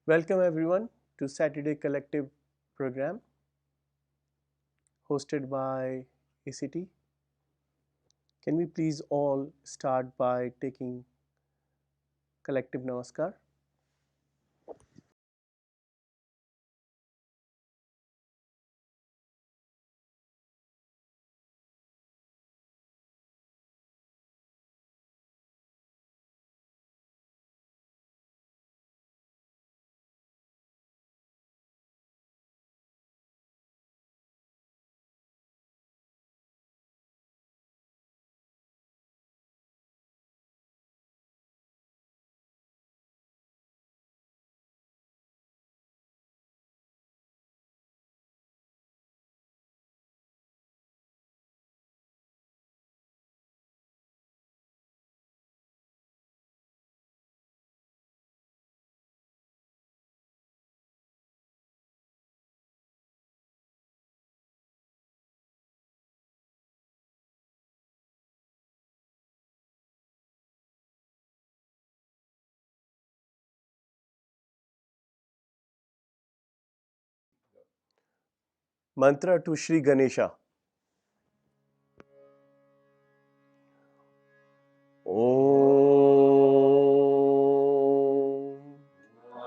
Welcome everyone to Saturday Collective program hosted by ACT. Can we please all start by taking collective namaskar? Mantra to Shri Ganesha. Om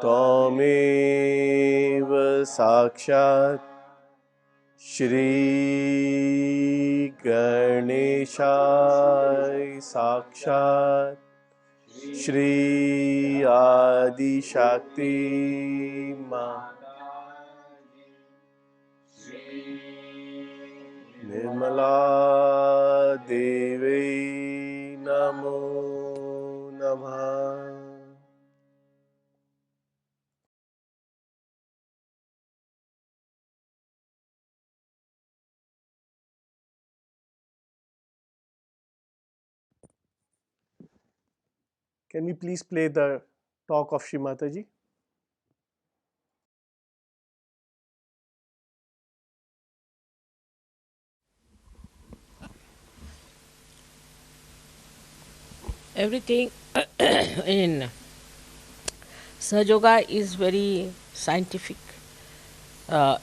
Tameva Sakshat Shri Ganeshai Sakshat Shri Adi Shakti Ma Nirmala Devi Namo Namah. Can we please play the talk of Shri Mataji? Everything in Sahaja is very scientific,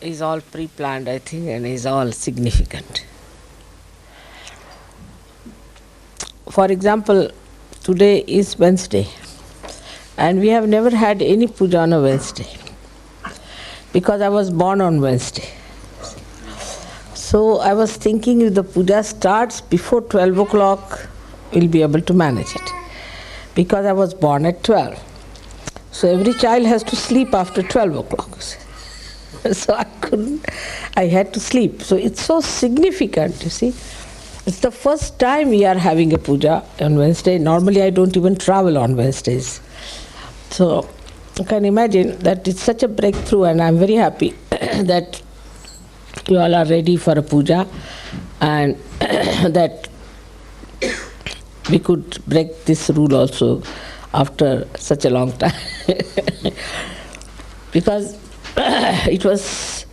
is all pre-planned, I think, and is all significant. For example, today is Wednesday, and we have never had any puja on a Wednesday, because I was born on Wednesday. So I was thinking if the puja starts before 12 o'clock, we'll be able to manage it, because I was born at 12. So every child has to sleep after 12 o'clock. So I had to sleep. So it's so significant, you see. It's the first time we are having a puja on Wednesday. Normally I don't even travel on Wednesdays. So you can imagine that it's such a breakthrough, and I'm very happy that you all are ready for a puja, and that we could break this rule also after such a long time. Because it was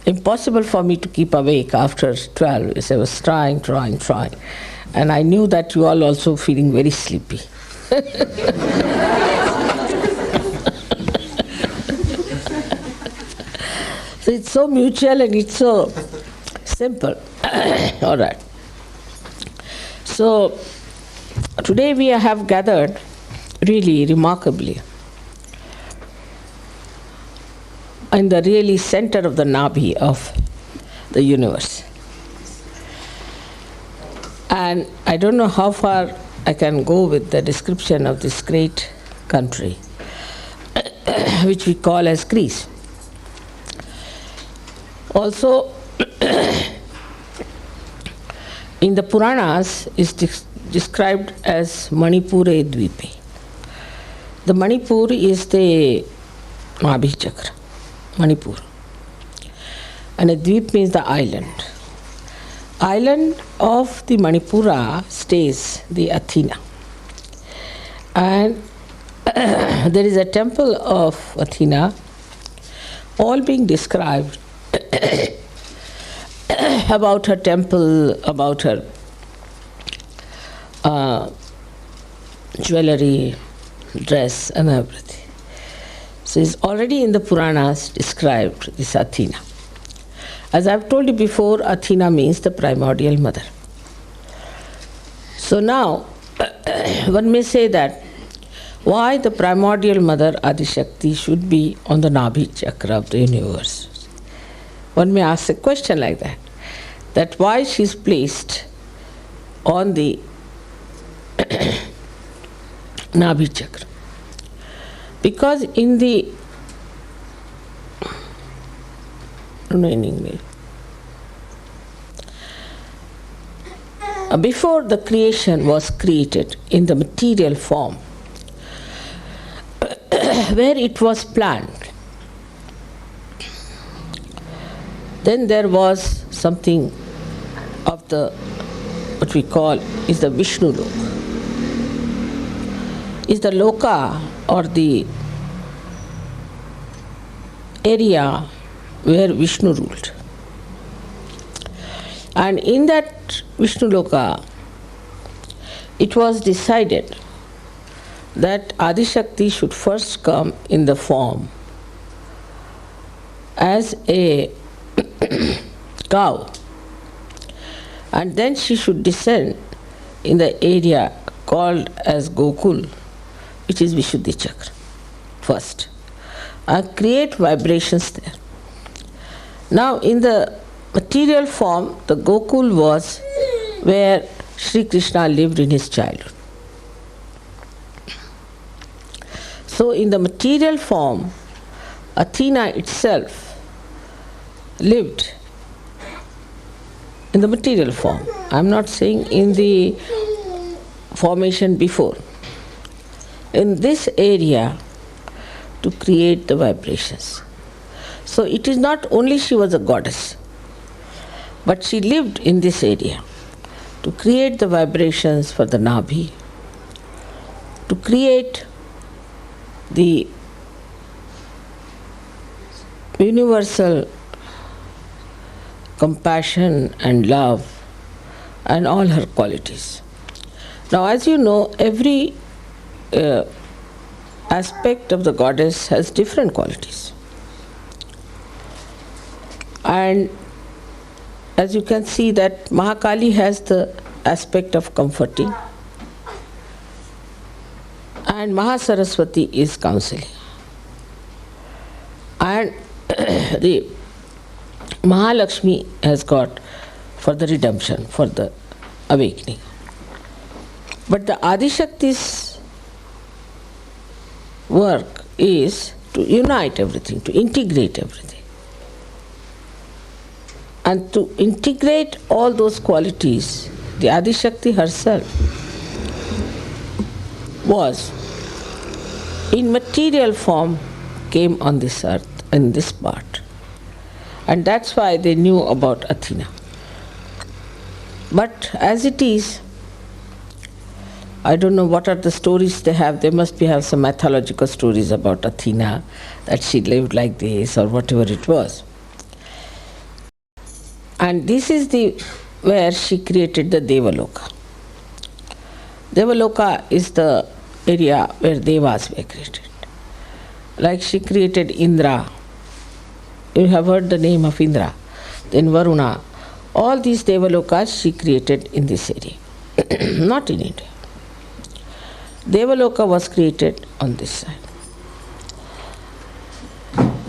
impossible for me to keep awake after 12. So I was trying. And I knew that you all also feeling very sleepy. So it's so mutual and it's so simple. All right. So today we have gathered really remarkably in the really center of the Nabhi of the universe. And I don't know how far I can go with the description of this great country, which we call as Greece. Also, in the Puranas is described as Manipure Dvipe. The Manipur is the Nabhi Chakra, Manipur. And a Dvip means the island. Island of the Manipura stays the Athena. And there is a temple of Athena, all being described about her temple, about her jewelry, dress and everything. So it's already in the Puranas described, this Athena. As I've told you before, Athena means the primordial mother. So now, one may say that why the primordial mother Adishakti should be on the Nabhi chakra of the universe. One may ask a question like that why she is placed on the Nabhi chakra. Because in the, I don't know in English, before the creation was created in the material form, where it was planned, then there was something of the, what we call is the Vishnu Loka. Is the Loka or the area where Vishnu ruled. And in that Vishnu Loka, it was decided that Adishakti should first come in the form as a cow, and then she should descend in the area called as Gokul, which is Vishuddhi Chakra, first, and create vibrations there. Now in the material form, the Gokul was where Sri Krishna lived in his childhood. So in the material form, Athena itself lived in the material form. I am not saying in the formation before. In this area to create the vibrations. So it is not only she was a goddess, but she lived in this area to create the vibrations for the Nabhi, to create the universal compassion and love and all her qualities. Now, as you know, every aspect of the goddess has different qualities. And as you can see that Mahakali has the aspect of comforting, and Mahasaraswati is counseling. And the Mahalakshmi has got for the redemption, for the awakening. But the Adishakti's work is to unite everything, to integrate everything. And to integrate all those qualities, the Adishakti herself was in material form, came on this earth, in this part. And that's why they knew about Athena. But as it is, I don't know what are the stories they have. They must have some mythological stories about Athena, that she lived like this or whatever it was. And this is where she created the Devaloka. Devaloka is the area where Devas were created. Like she created Indra. You have heard the name of Indra. Then Varuna. All these Devalokas she created in this area, not in India. Devaloka was created on this side.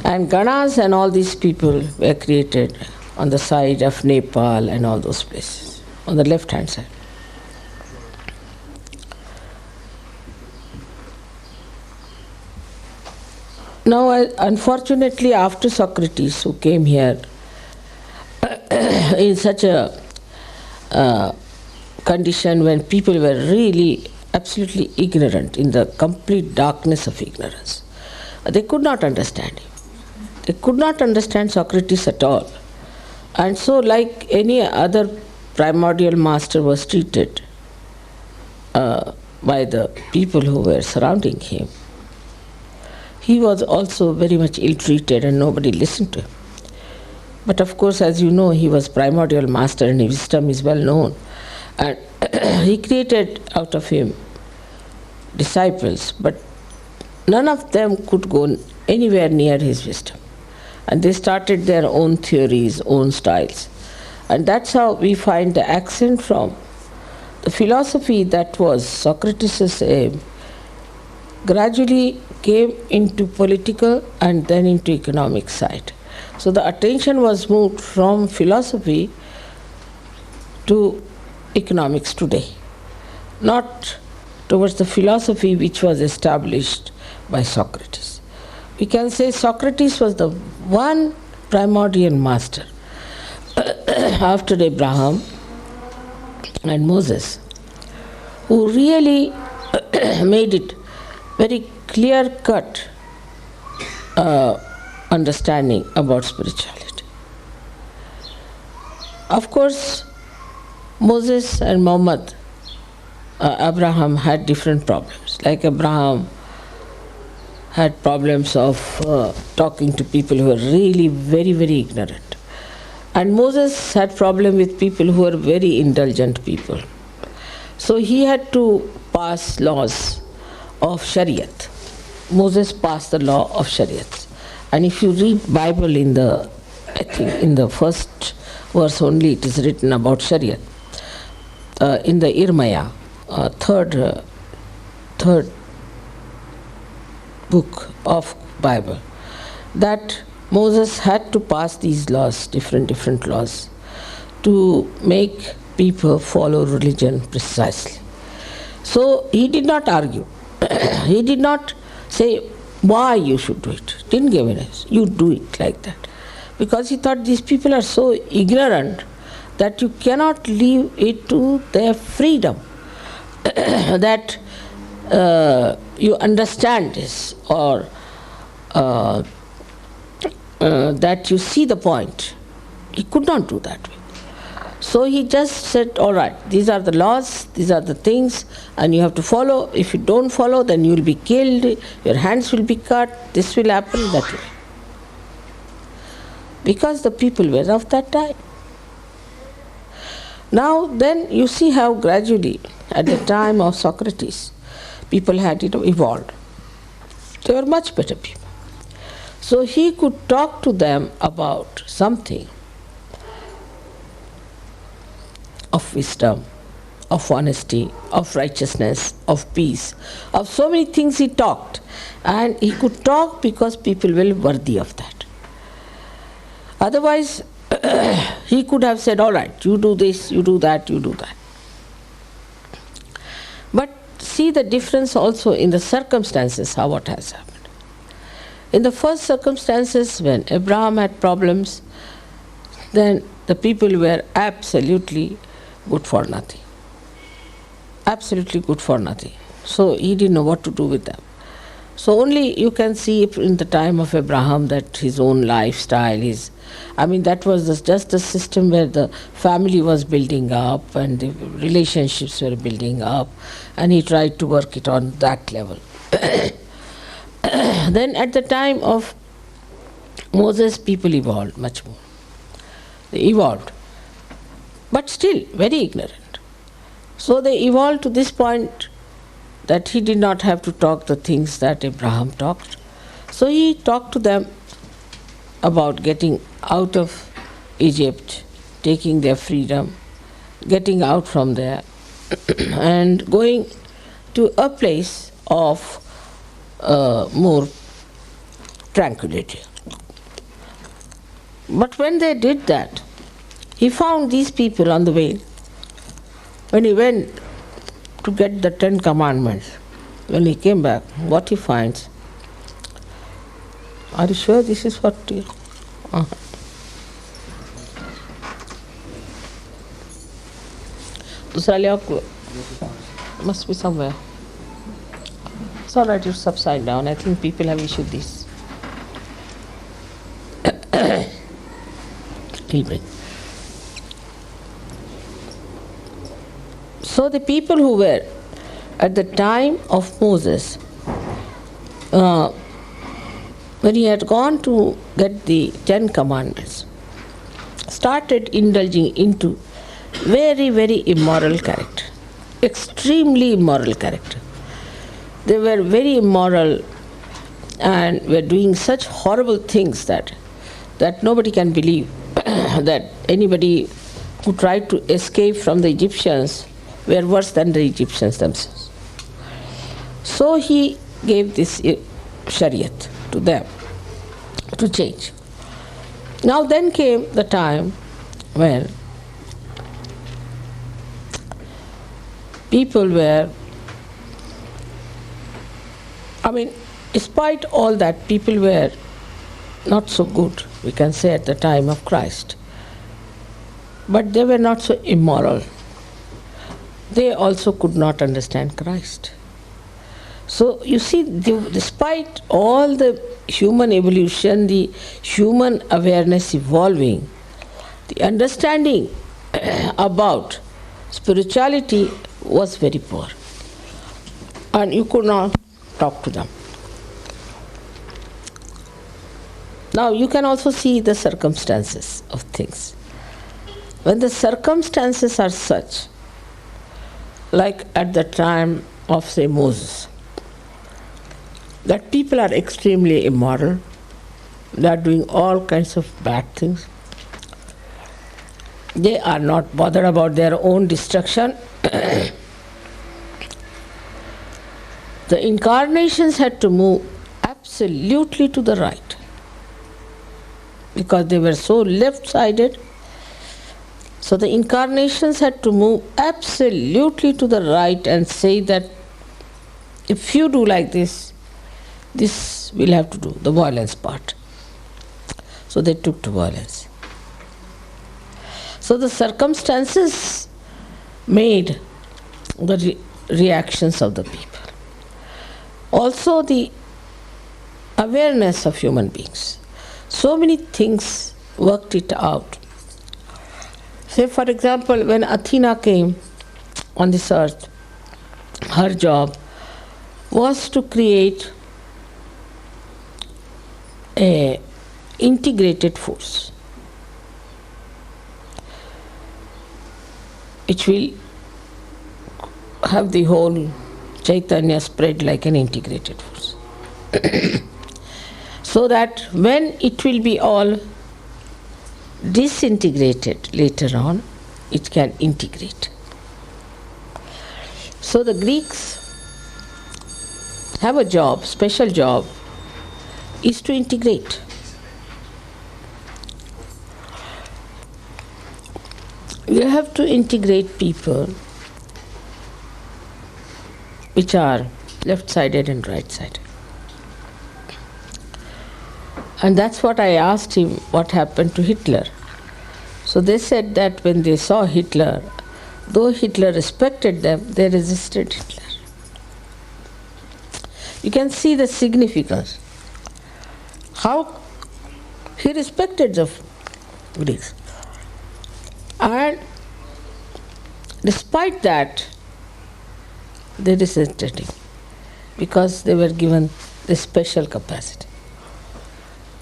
And Ganas and all these people were created on the side of Nepal and all those places, on the left hand side. Now, unfortunately, after Socrates, who came here in such a condition when people were really absolutely ignorant, in the complete darkness of ignorance, they could not understand him. They could not understand Socrates at all. And so, like any other primordial master was treated by the people who were surrounding him, he was also very much ill-treated and nobody listened to him. But of course, as you know, he was primordial master and his wisdom is well known. And he created out of him disciples, but none of them could go anywhere near his wisdom. And they started their own theories, own styles. And that's how we find the accent from the philosophy that was Socrates' aim, gradually came into political and then into economic side. So the attention was moved from philosophy to economics today, not towards the philosophy which was established by Socrates. We can say Socrates was the one primordial master after Abraham and Moses, who really made it very clear-cut understanding about spirituality. Of course, Moses and Muhammad, Abraham had different problems. Like Abraham had problems of talking to people who were really very, very ignorant. And Moses had problem with people who were very indulgent people. So he had to pass laws of Shariat. Moses passed the law of Shariat. And if you read Bible I think in the first verse only it is written about Shariat. In the Irmaya, third book of Bible, that Moses had to pass these laws, different laws, to make people follow religion precisely. So he did not argue. He did not say why you should do it. Didn't give an answer. You do it like that. Because he thought these people are so ignorant that you cannot leave it to their freedom. That you understand this, or that you see the point. He could not do that way. So he just said, all right, these are the laws, these are the things, and you have to follow. If you don't follow, then you will be killed, your hands will be cut, this will happen, that will. Because the people were of that time. Now then you see how gradually, at the time of Socrates, people had evolved. They were much better people. So he could talk to them about something of wisdom, of honesty, of righteousness, of peace, of so many things he talked. And he could talk because people were worthy of that. Otherwise, he could have said, all right, you do this, you do that, you do that. But see the difference also in the circumstances, how what has happened. In the first circumstances, when Abraham had problems, then the people were absolutely good for nothing. Absolutely good for nothing. So he didn't know what to do with them. So only you can see in the time of Abraham that his own lifestyle, that was just a system where the family was building up and the relationships were building up, and he tried to work it on that level. Then at the time of Moses, people evolved much more. They evolved, but still very ignorant. So they evolved to this point that he did not have to talk the things that Abraham talked. So he talked to them about getting out of Egypt, taking their freedom, getting out from there, and going to a place of more tranquility. But when they did that, he found these people on the way. When he went to get the 10 Commandments, when he came back, what he finds? Are you sure this is what you... दूसरा ले आओ, must be somewhere. It's all right, it's upside down. I think people have issued this. So the people who were at the time of Moses, when he had gone to get the 10 Commandments, started indulging into very, very immoral character, extremely immoral character. They were very immoral and were doing such horrible things that nobody can believe that anybody who tried to escape from the Egyptians were worse than the Egyptians themselves. So he gave this Shariat to them to change. Now then came the time when people were, despite all that, people were not so good, we can say, at the time of Christ. But they were not so immoral. They also could not understand Christ. So you see, despite all the human evolution, the human awareness evolving, the understanding about spirituality was very poor. And you could not talk to them. Now you can also see the circumstances of things. When the circumstances are such, like at the time of, say, Moses, that people are extremely immoral, they are doing all kinds of bad things, they are not bothered about their own destruction. The incarnations had to move absolutely to the right, because they were so left-sided. So the incarnations had to move absolutely to the right and say that if you do like this, this we'll have to do, the violence part. So they took to violence. So the circumstances made the reactions of the people. Also the awareness of human beings. So many things worked it out. Say, for example, when Athena came on this earth, her job was to create an integrated force which will have the whole Chaitanya spread like an integrated force. So that when it will be all disintegrated later on, it can integrate. So the Greeks have a job, special job, is to integrate. You have to integrate people which are left-sided and right-sided. And that's what I asked him, what happened to Hitler. So they said that when they saw Hitler, though Hitler respected them, they resisted Hitler. You can see the significance. How he respected the Greeks. And despite that, they resisted him because they were given this special capacity.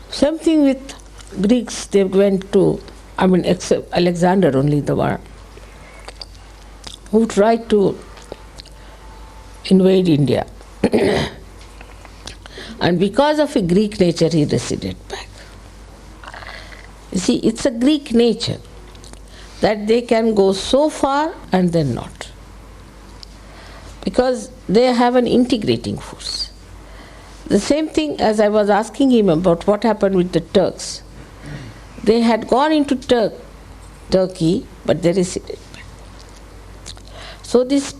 Same thing with Greeks, they went to, except Alexander only, the one who tried to invade India. And because of a Greek nature, he receded back. You see, it's a Greek nature that they can go so far and then not. Because they have an integrating force. The same thing as I was asking him about what happened with the Turks. They had gone into Turkey, but they receded back. So this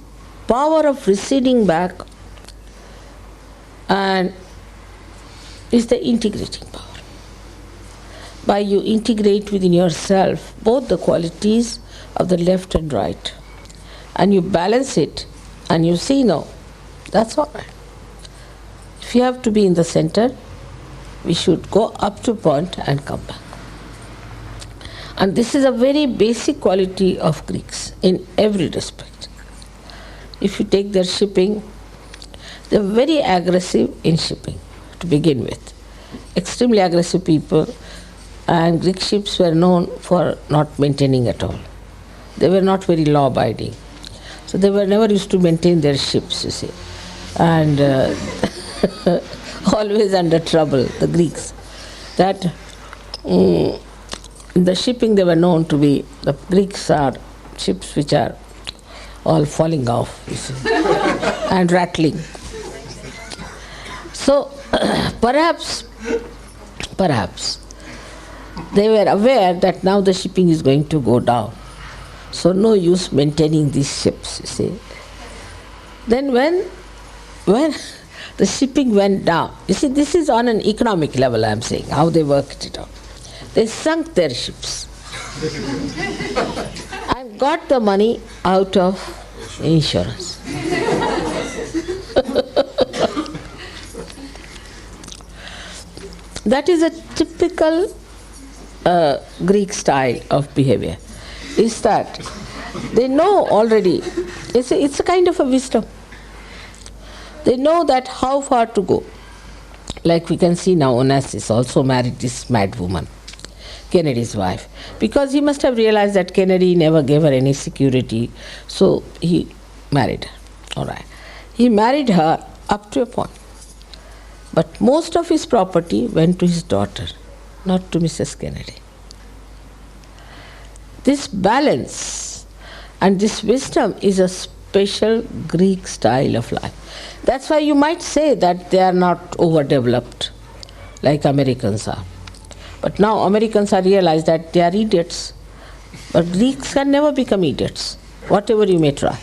power of receding back and is the integrating power. By you integrate within yourself both the qualities of the left and right, and you balance it, and you see, no, that's all right. If you have to be in the center, we should go up to a point and come back. And this is a very basic quality of Greeks in every respect. If you take their shipping, they're very aggressive in shipping to begin with. Extremely aggressive people, and Greek ships were known for not maintaining at all. They were not very law-abiding. So they were never used to maintain their ships, you see. And always under trouble, the Greeks. That in the shipping they were known to be, the Greeks are ships which are all falling off, you see, and rattling. So perhaps they were aware that now the shipping is going to go down. So no use maintaining these ships, you see. Then when the shipping went down, you see, this is on an economic level, I am saying, how they worked it out. They sunk their ships and got the money out of insurance. That is a typical Greek style of behavior, is that they know already, it's a kind of a wisdom. They know that how far to go. Like we can see now, Onassis also married this mad woman, Kennedy's wife, because he must have realized that Kennedy never gave her any security, so he married her. All right. He married her up to a point. But most of his property went to his daughter, not to Mrs. Kennedy. This balance and this wisdom is a special Greek style of life. That's why you might say that they are not overdeveloped like Americans are. But now Americans are realized that they are idiots. But Greeks can never become idiots, whatever you may try.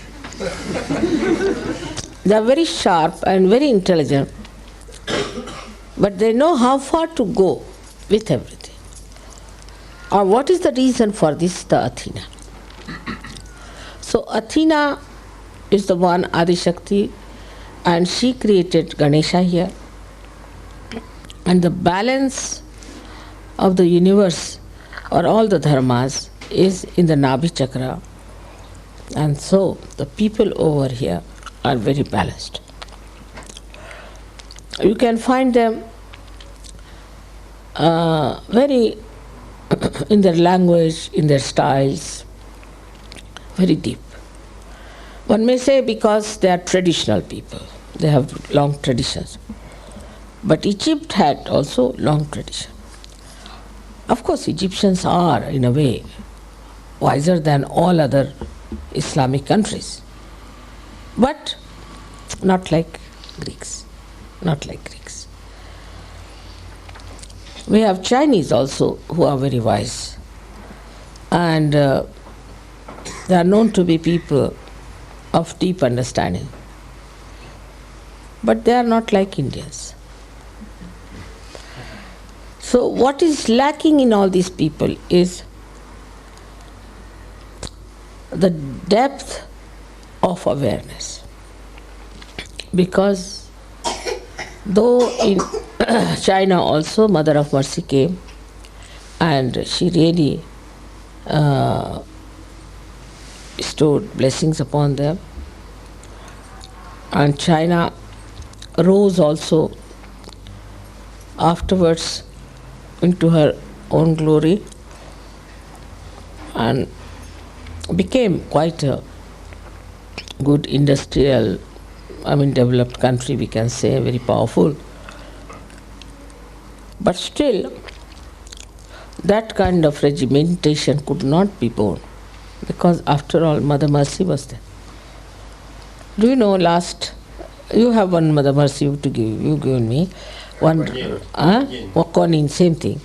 They are very sharp and very intelligent, but they know how far to go with everything. Or what is the reason for this? The Athena. So Athena is the one, Adi Shakti, and she created Ganesha here. And the balance of the universe or all the dharmas is in the Nabhi Chakra. And so the people over here are very balanced. You can find them very in their language, in their styles, very deep. One may say because they are traditional people, they have long traditions. But Egypt had also long tradition. Of course, Egyptians are, in a way, wiser than all other Islamic countries. But not like Greeks. Not like Greeks. We have Chinese also who are very wise. And they are known to be people of deep understanding. But they are not like Indians. So what is lacking in all these people is the depth of awareness. Because though in China also Mother of Mercy came and she really bestowed blessings upon them, and China rose also afterwards into her own glory and became quite a good industrial, developed country, we can say, very powerful. But still, that kind of regimentation could not be borne, because after all, Mother Mercy was there. Do you know, you have one Mother Mercy to give, you given me, one, Kuan Yin, same thing,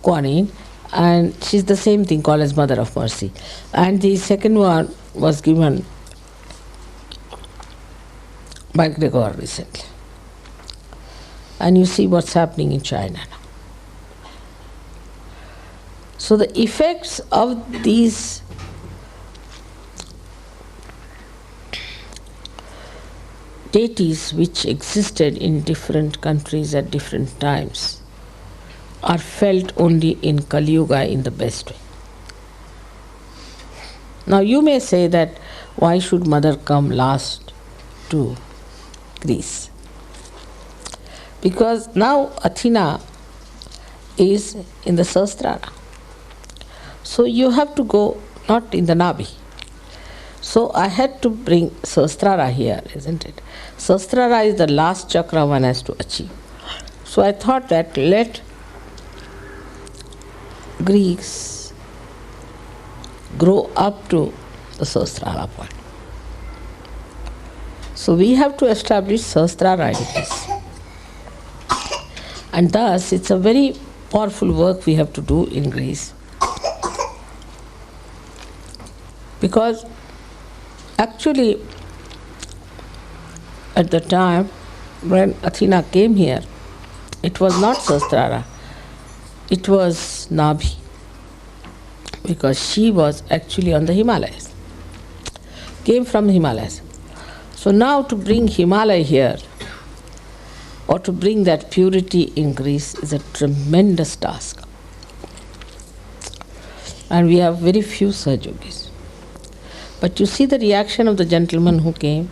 Kuan Yin, and she's the same thing called as Mother of Mercy. And the second one was given by Gregor recently. And you see what's happening in China now. So the effects of these deities which existed in different countries at different times are felt only in Kali Yuga in the best way. Now you may say that why should Mother come last to Greece? Because now Athena is in the Sahasrara. So you have to go not in the Nabhi. So I had to bring Sahasrara here, isn't it? Sahasrara is the last chakra one has to achieve. So I thought that let Greeks grow up to the Sahasrara point. So we have to establish Sahasrara in this. And thus it's a very powerful work we have to do in Greece. Because actually at the time when Athena came here, it was not Sahasrara, it was Nabhi, because she was actually on the Himalayas, came from Himalayas. So now to bring Himalaya here, or to bring that purity in Greece, is a tremendous task. And we have very few such yogis. But you see the reaction of the gentleman who came,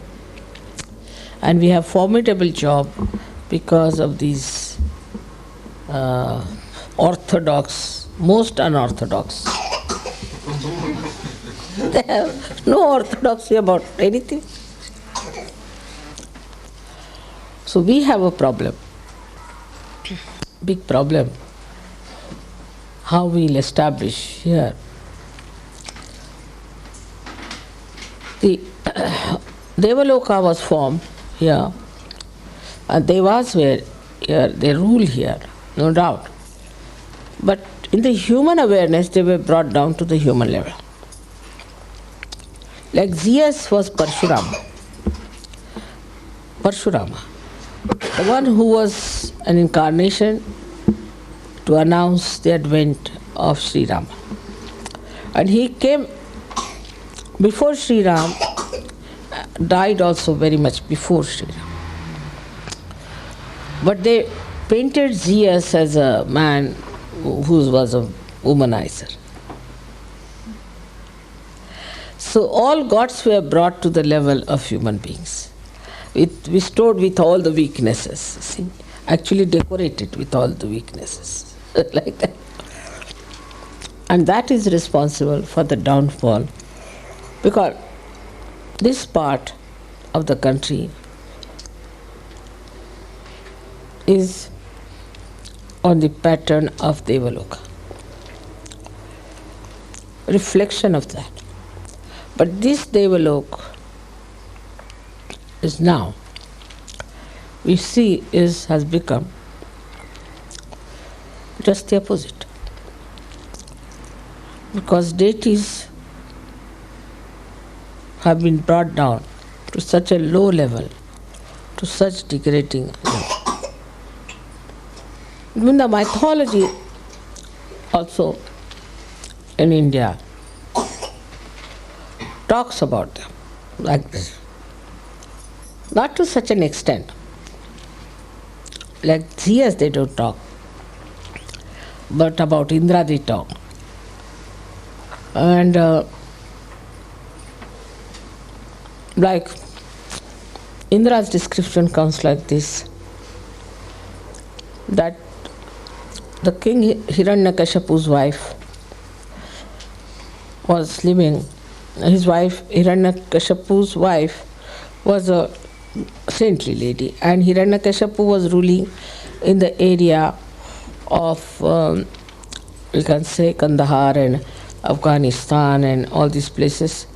and we have formidable job because of these orthodox, most unorthodox. They have no orthodoxy about anything. So we have a problem, big problem, how we'll establish here. The Devaloka was formed here, and Devas were here, they rule here, no doubt. But in the human awareness, they were brought down to the human level. Like Zeus was Parshurama, the one who was an incarnation to announce the advent of Sri Rama. And he came before Sri Ram, died also very much before Sri Ram. But they painted Zeus as a man who was a womanizer. So all gods were brought to the level of human beings, restored with all the weaknesses, see? Actually decorated with all the weaknesses, like that. And that is responsible for the downfall, because this part of the country is on the pattern of Devaloka, reflection of that. But this Devaloka is now, we see, has become just the opposite. Because deities have been brought down to such a low level, to such degrading level. Even the mythology also in India talks about them like this. Not to such an extent. Like Zeus they don't talk, but about Indra they talk. And like Indra's description comes like this, that the king Hiranyakashipu's wife was living, his wife, Hiranyakashipu's wife, was a saintly lady, and Hiranyakashipu was ruling in the area of, you can say, Kandahar and Afghanistan and all these places.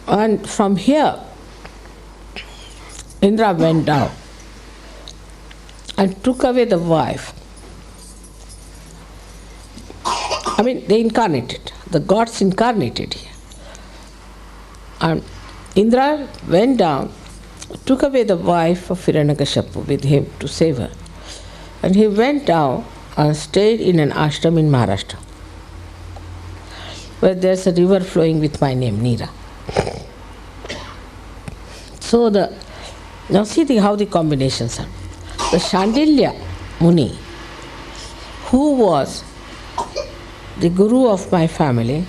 And from here, Indra went down and took away the wife. I mean, they incarnated, the gods incarnated here. And Indra went down, took away the wife of Hiranyakashipu with him to save her. And he went down and stayed in an ashram in Maharashtra, where there's a river flowing with my name, Neera. So now see how the combinations are. The Shandilya Muni, who was the guru of my family,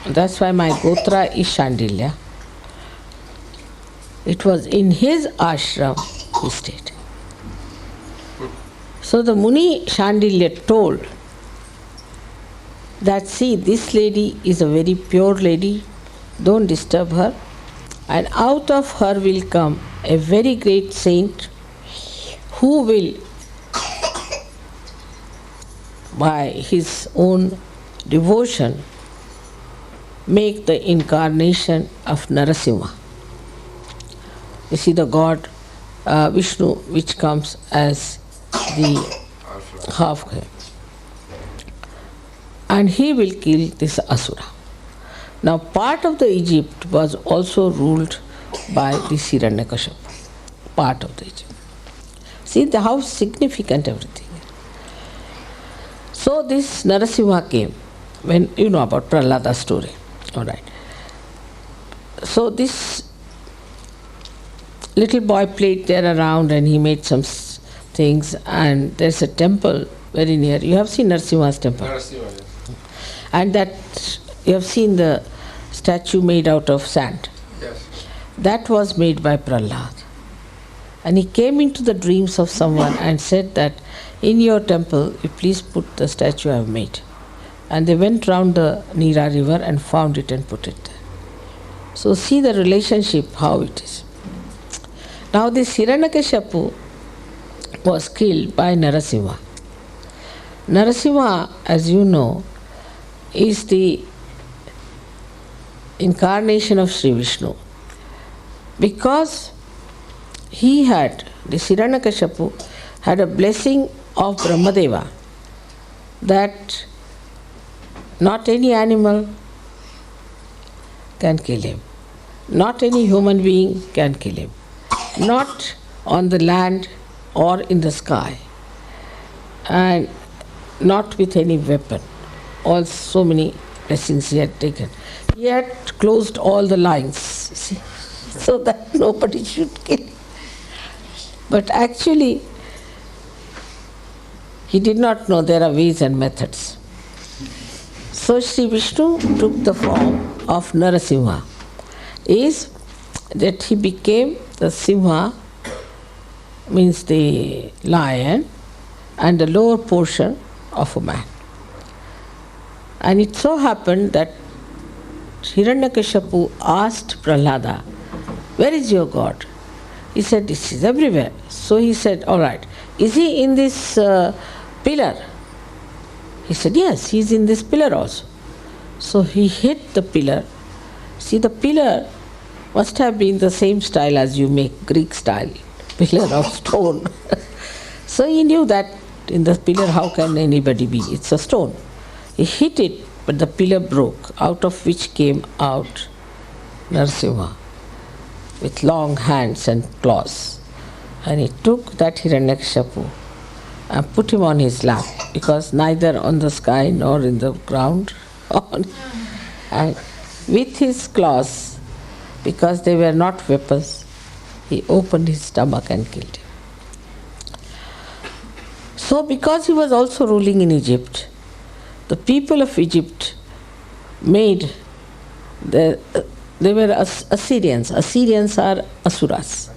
that's why my Gotra is Shandilya. It was in his ashram he stayed. So the Muni Shandilya told that, see, this lady is a very pure lady, don't disturb her, and out of her will come a very great saint who will by his own devotion, make the incarnation of Narasimha. You see the god Vishnu, which comes as the half, and he will kill this asura. Now part of the Egypt was also ruled by the Hiranyakashipu, part of the Egypt. See how significant everything is. So this Narasimha came, when you know about Prahlada's story. Alright. So this little boy played there around and he made some things, and there's a temple very near. You have seen Narasimha's temple? Narasimha, yes. And that you have seen the statue made out of sand. Yes. That was made by Prahlad. And he came into the dreams of someone and said that in your temple, you please put the statue I have made. And they went round the Nira river and found it and put it there. So see the relationship, how it is. Now this Hiranyakashipu was killed by Narasimha. Narasimha, as you know, is the incarnation of Sri Vishnu. Because he had, the Hiranyakashipu had a blessing of Brahmadeva that not any animal can kill him, not any human being can kill him, not on the land or in the sky, and not with any weapon. All so many blessings he had taken. He had closed all the lines, see, so that nobody should kill him. But actually, he did not know there are ways and methods. So Sri Vishnu took the form of Narasimha, is that he became the Simha, means the lion, and the lower portion of a man. And it so happened that Hiranyakashipu asked Prahlada, where is your God? He said, this is everywhere. So he said, all right, is he in this pillar? He said, yes, he is in this pillar also. So he hit the pillar. See, the pillar must have been the same style as you make Greek style, pillar of stone. So he knew that in the pillar, how can anybody be? It's a stone. He hit it, but the pillar broke, out of which came out Narasimha with long hands and claws. And he took that Hiranyakashipu and put him on his lap, because neither on the sky nor in the ground. And with his claws, because they were not weapons, he opened his stomach and killed him. So because he was also ruling in Egypt, the people of Egypt made they were Assyrians. Assyrians are asuras.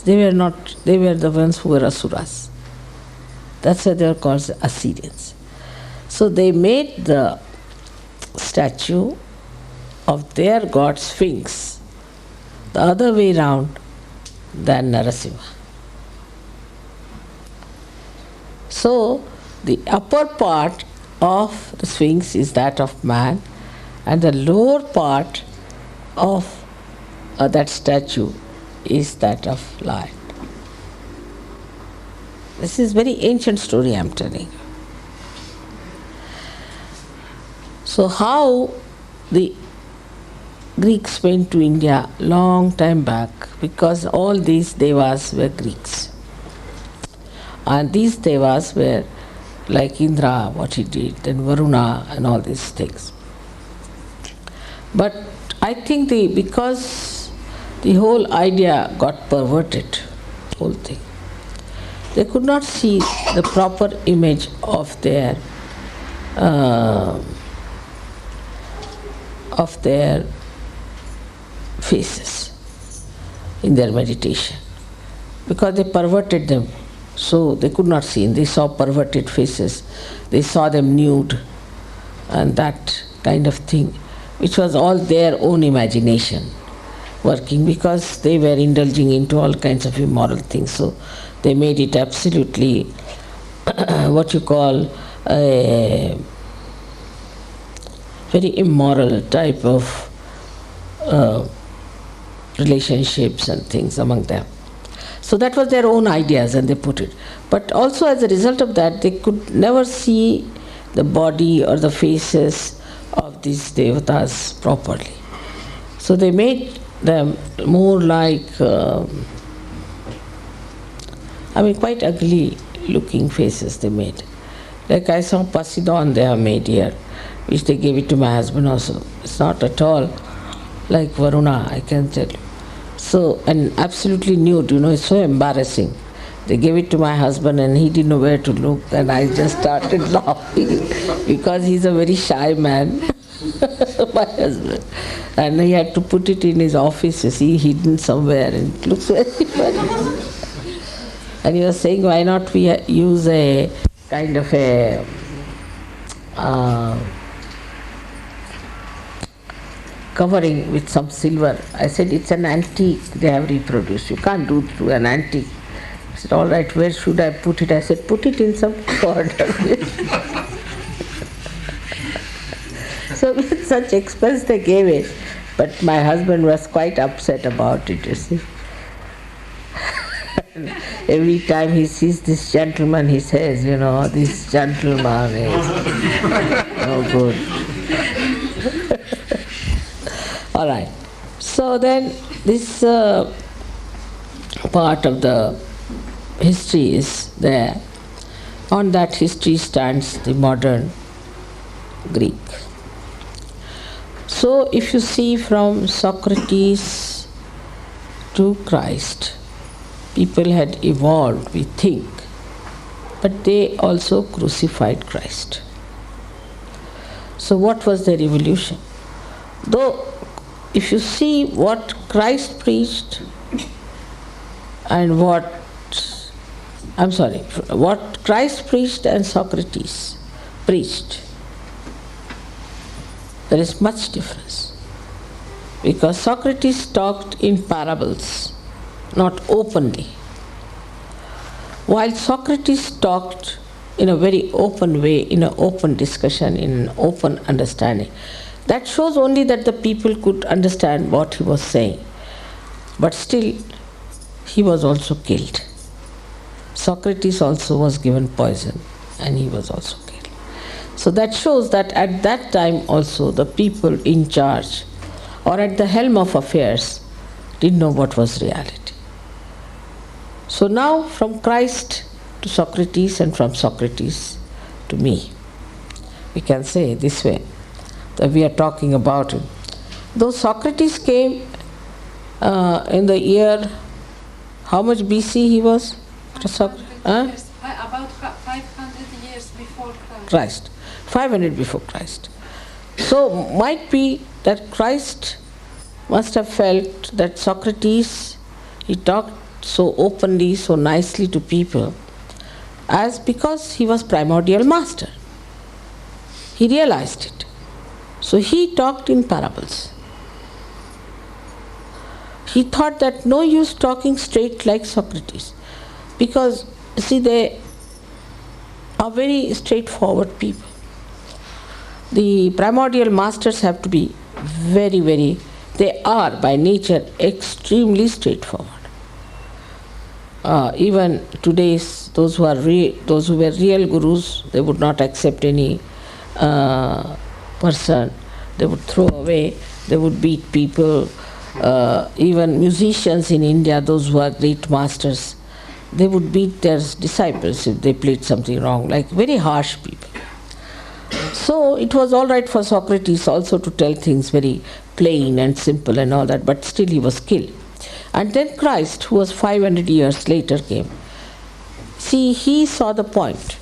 They were the ones who were asuras. That's why they are called Assyrians. So they made the statue of their god Sphinx the other way round than Narasimha. So the upper part of the Sphinx is that of man, and the lower part of that statue is that of lion. This is very ancient story I am telling you. So how the Greeks went to India long time back, because all these devas were Greeks. And these devas were like Indra, what he did, then Varuna and all these things. But I think because the whole idea got perverted, whole thing, they could not see the proper image of their faces in their meditation, because they perverted them. So they could not see. They saw perverted faces. They saw them nude and that kind of thing, which was all their own imagination working, because they were indulging into all kinds of immoral things. So they made it absolutely what you call a very immoral type of relationships and things among them. So that was their own ideas and they put it. But also as a result of that, they could never see the body or the faces of these devatas properly. So they made them more like, quite ugly looking faces they made. Like I saw Pasidon they have made here, which they gave it to my husband also. It's not at all like Varuna, I can tell you. So, and absolutely nude, it's so embarrassing. They gave it to my husband and he didn't know where to look, and I just started laughing because he's a very shy man, my husband. And he had to put it in his office, hidden somewhere, and it looks very funny. And he was saying, why not we use a kind of a covering with some silver. I said, it's an antique they have reproduced. You can't do it to an antique. He said, all right, where should I put it? I said, put it in some corner. So with such expense they gave it. But my husband was quite upset about it, you see. Every time he sees this gentleman, he says, this gentleman is no good. All right. So then this part of the history is there. On that history stands the modern Greek. So if you see from Socrates to Christ, people had evolved, we think, but they also crucified Christ. So what was their evolution? Though if you see what Christ preached and what Christ preached and Socrates preached, there is much difference. Because Socrates talked in parables, not openly, while Socrates talked in a very open way, in an open discussion, in an open understanding. That shows only that the people could understand what he was saying. But still, he was also killed. Socrates also was given poison and he was also killed. So that shows that at that time also the people in charge or at the helm of affairs didn't know what was reality. So now from Christ to Socrates and from Socrates to me, we can say this way, that we are talking about him. Though Socrates came in the year, how much BC he was? Years, about 500 years before Christ. 500 before Christ. So might be that Christ must have felt that Socrates, he talked so openly, so nicely to people, as because he was primordial master. He realized it. So he talked in parables. He thought that no use talking straight like Socrates, because see, they are very straightforward people. The primordial masters have to be very, they are by nature extremely straightforward. Even today's those who were real gurus, they would not accept any person. They would throw away. They would beat people. Even musicians in India, those who are great masters, they would beat their disciples if they played something wrong, like very harsh people. So it was all right for Socrates also to tell things very plain and simple and all that, but still he was killed. And then Christ, who was 500 years later, came. See, he saw the point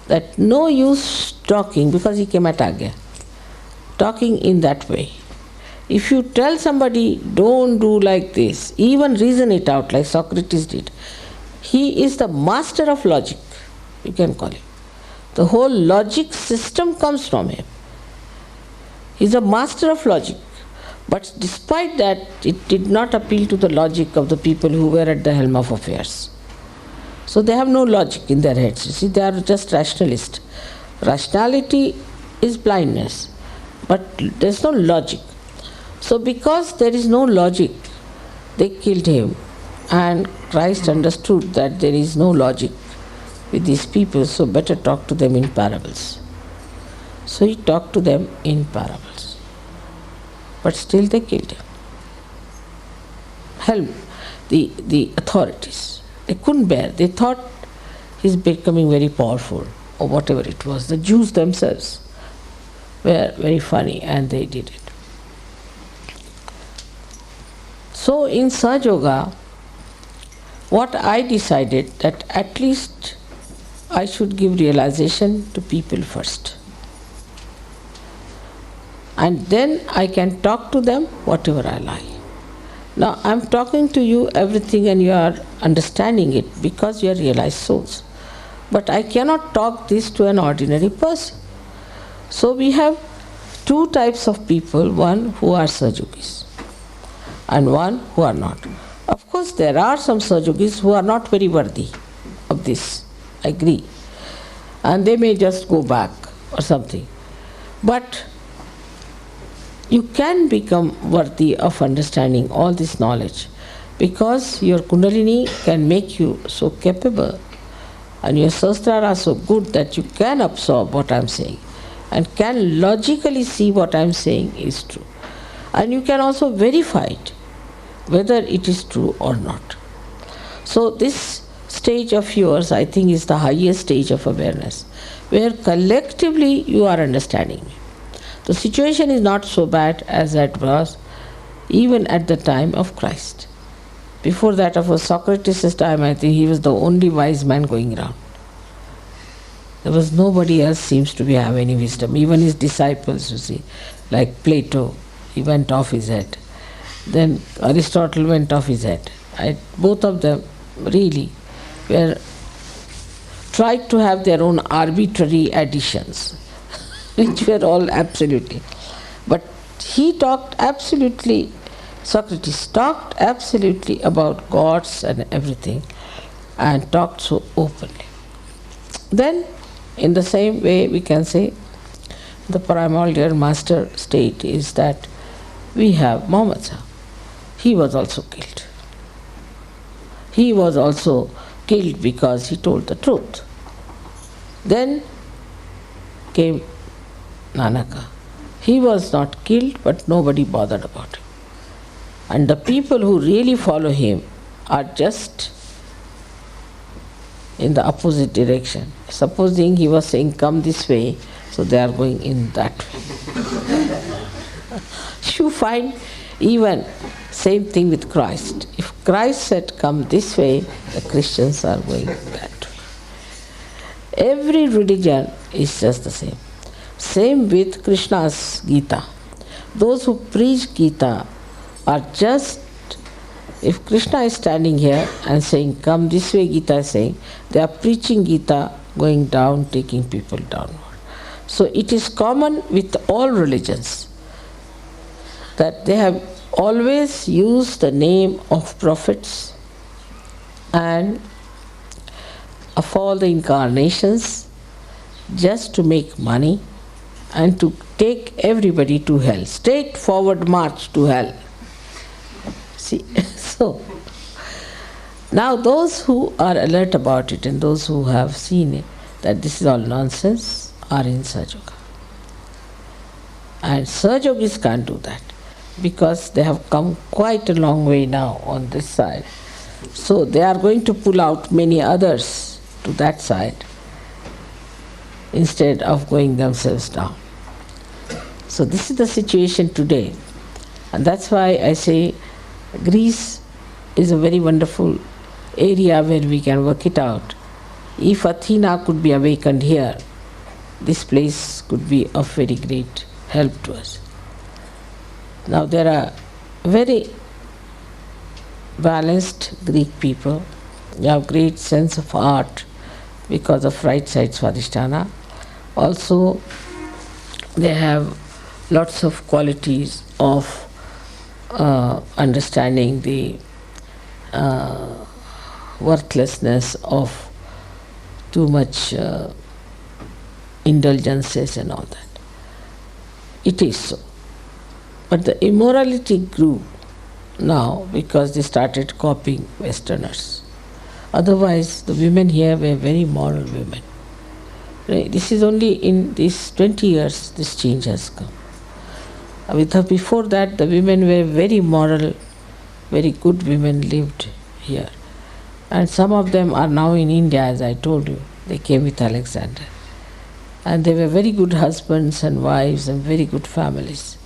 that no use talking, because he came at Agya, talking in that way. If you tell somebody, don't do like this, even reason it out like Socrates did, he is the master of logic, you can call him. The whole logic system comes from him. He is a master of logic. But despite that, it did not appeal to the logic of the people who were at the helm of affairs. So they have no logic in their heads. You see, they are just rationalists. Rationality is blindness, but there's no logic. So because there is no logic, they killed him. And Christ understood that there is no logic with these people, so better talk to them in parables. So he talked to them in parables. But still they killed him. Help the authorities. They couldn't bear. They thought he's becoming very powerful, or whatever it was. The Jews themselves were very funny, and they did it. So in Sahaja Yoga, what I decided that at least I should give realization to people first. And then I can talk to them whatever I like. Now I am talking to you everything and you are understanding it because you are realized souls. But I cannot talk this to an ordinary person. So we have two types of people, one who are Sahajogis and one who are not. Of course there are some Sahajogis who are not very worthy of this, I agree. And they may just go back or something. But you can become worthy of understanding all this knowledge because your Kundalini can make you so capable and your Sahasrara are so good that you can absorb what I am saying and can logically see what I am saying is true. And you can also verify it, whether it is true or not. So this stage of yours, I think, is the highest stage of awareness, where collectively you are understanding me. The situation is not so bad as it was even at the time of Christ. Before that, of Socrates' time, I think he was the only wise man going around. There was nobody else seems to have any wisdom. Even his disciples, you see, like Plato, he went off his head. Then Aristotle went off his head. Both of them really were tried to have their own arbitrary additions, which were all absolutely. But he talked absolutely, Socrates talked absolutely about gods and everything, and talked so openly. Then, in the same way, we can say the primordial master state is that we have Muhammad. He was also killed. He was also killed because he told the truth. Then came Nanaka. He was not killed, but nobody bothered about him. And the people who really follow him are just in the opposite direction. Supposing he was saying, come this way, so they are going in that way. You find even same thing with Christ. If Christ said, come this way, the Christians are going that way. Every religion is just the same. Same with Krishna's Gita. Those who preach Gita are just, if Krishna is standing here and saying, come this way, Gita is saying, they are preaching Gita, going down, taking people downward. So it is common with all religions that they have always used the name of prophets and of all the incarnations just to make money and to take everybody to hell. Straightforward march to hell. See, so now those who are alert about it and those who have seen it, that this is all nonsense, are in Sahaja Yoga. And Sahaja Yogis can't do that because they have come quite a long way now on this side. So they are going to pull out many others to that side instead of going themselves down. So this is the situation today. And that's why I say Greece is a very wonderful area where we can work it out. If Athena could be awakened here, this place could be of very great help to us. Now there are very balanced Greek people. They have great sense of art because of right side Swadhisthana. Also they have lots of qualities of understanding the worthlessness of too much indulgences and all that. It is so. But the immorality grew now because they started copying Westerners. Otherwise, the women here were very moral women. Right? This is only in these 20 years this change has come. Before that, the women were very moral, very good women lived here. And some of them are now in India, as I told you. They came with Alexander. And they were very good husbands and wives and very good families.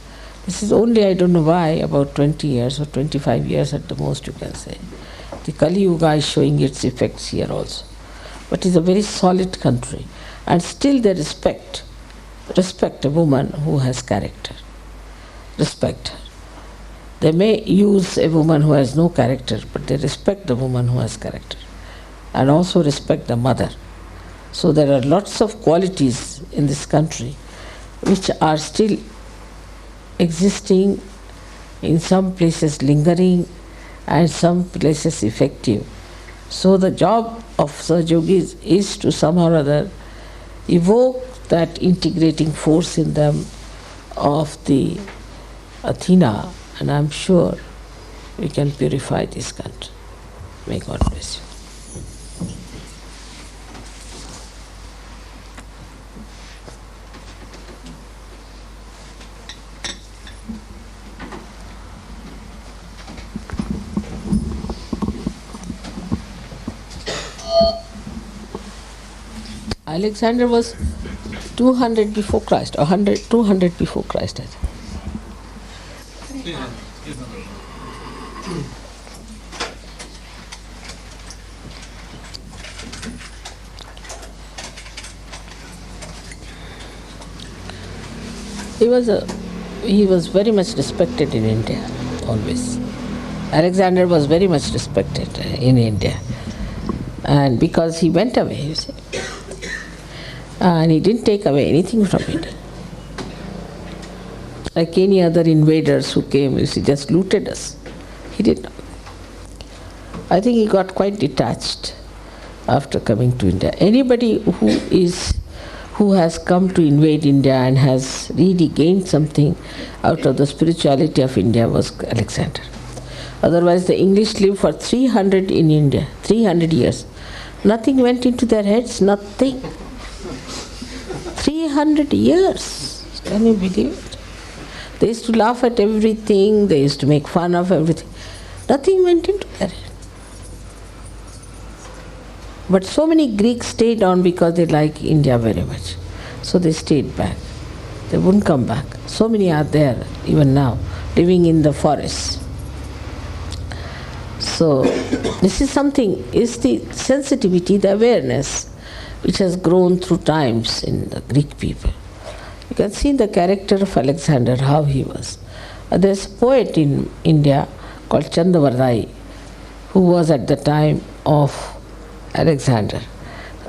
This is only, I don't know why, about 20 years or 25 years at the most you can say. The Kali Yuga is showing its effects here also. But it's a very solid country. And still they respect a woman who has character. Respect her. They may use a woman who has no character, but they respect the woman who has character. And also respect the mother. So there are lots of qualities in this country which are still existing, in some places lingering, and some places effective. So the job of Sahajogis is to somehow or other evoke that integrating force in them of the Athena, and I'm sure we can purify this country. May God bless you. Alexander was 200 before Christ, or 200 before Christ, I think. He was very much respected in India, always. Alexander was very much respected in India. And because he went away, you see. And he didn't take away anything from India. Like any other invaders who came, you see, just looted us. He did not. I think he got quite detached after coming to India. Anybody who has come to invade India and has really gained something out of the spirituality of India was Alexander. Otherwise, the English lived for 300 in India, 300 years. Nothing went into their heads, nothing. 300 years. Can you believe it? They used to laugh at everything, they used to make fun of everything. Nothing went into their head. But so many Greeks stayed on because they like India very much. So they stayed back. They wouldn't come back. So many are there, even now, living in the forests. So this is something, is the sensitivity, the awareness, which has grown through times in the Greek people. You can see the character of Alexander, how he was. There's a poet in India called Chandavardai, who was at the time of Alexander.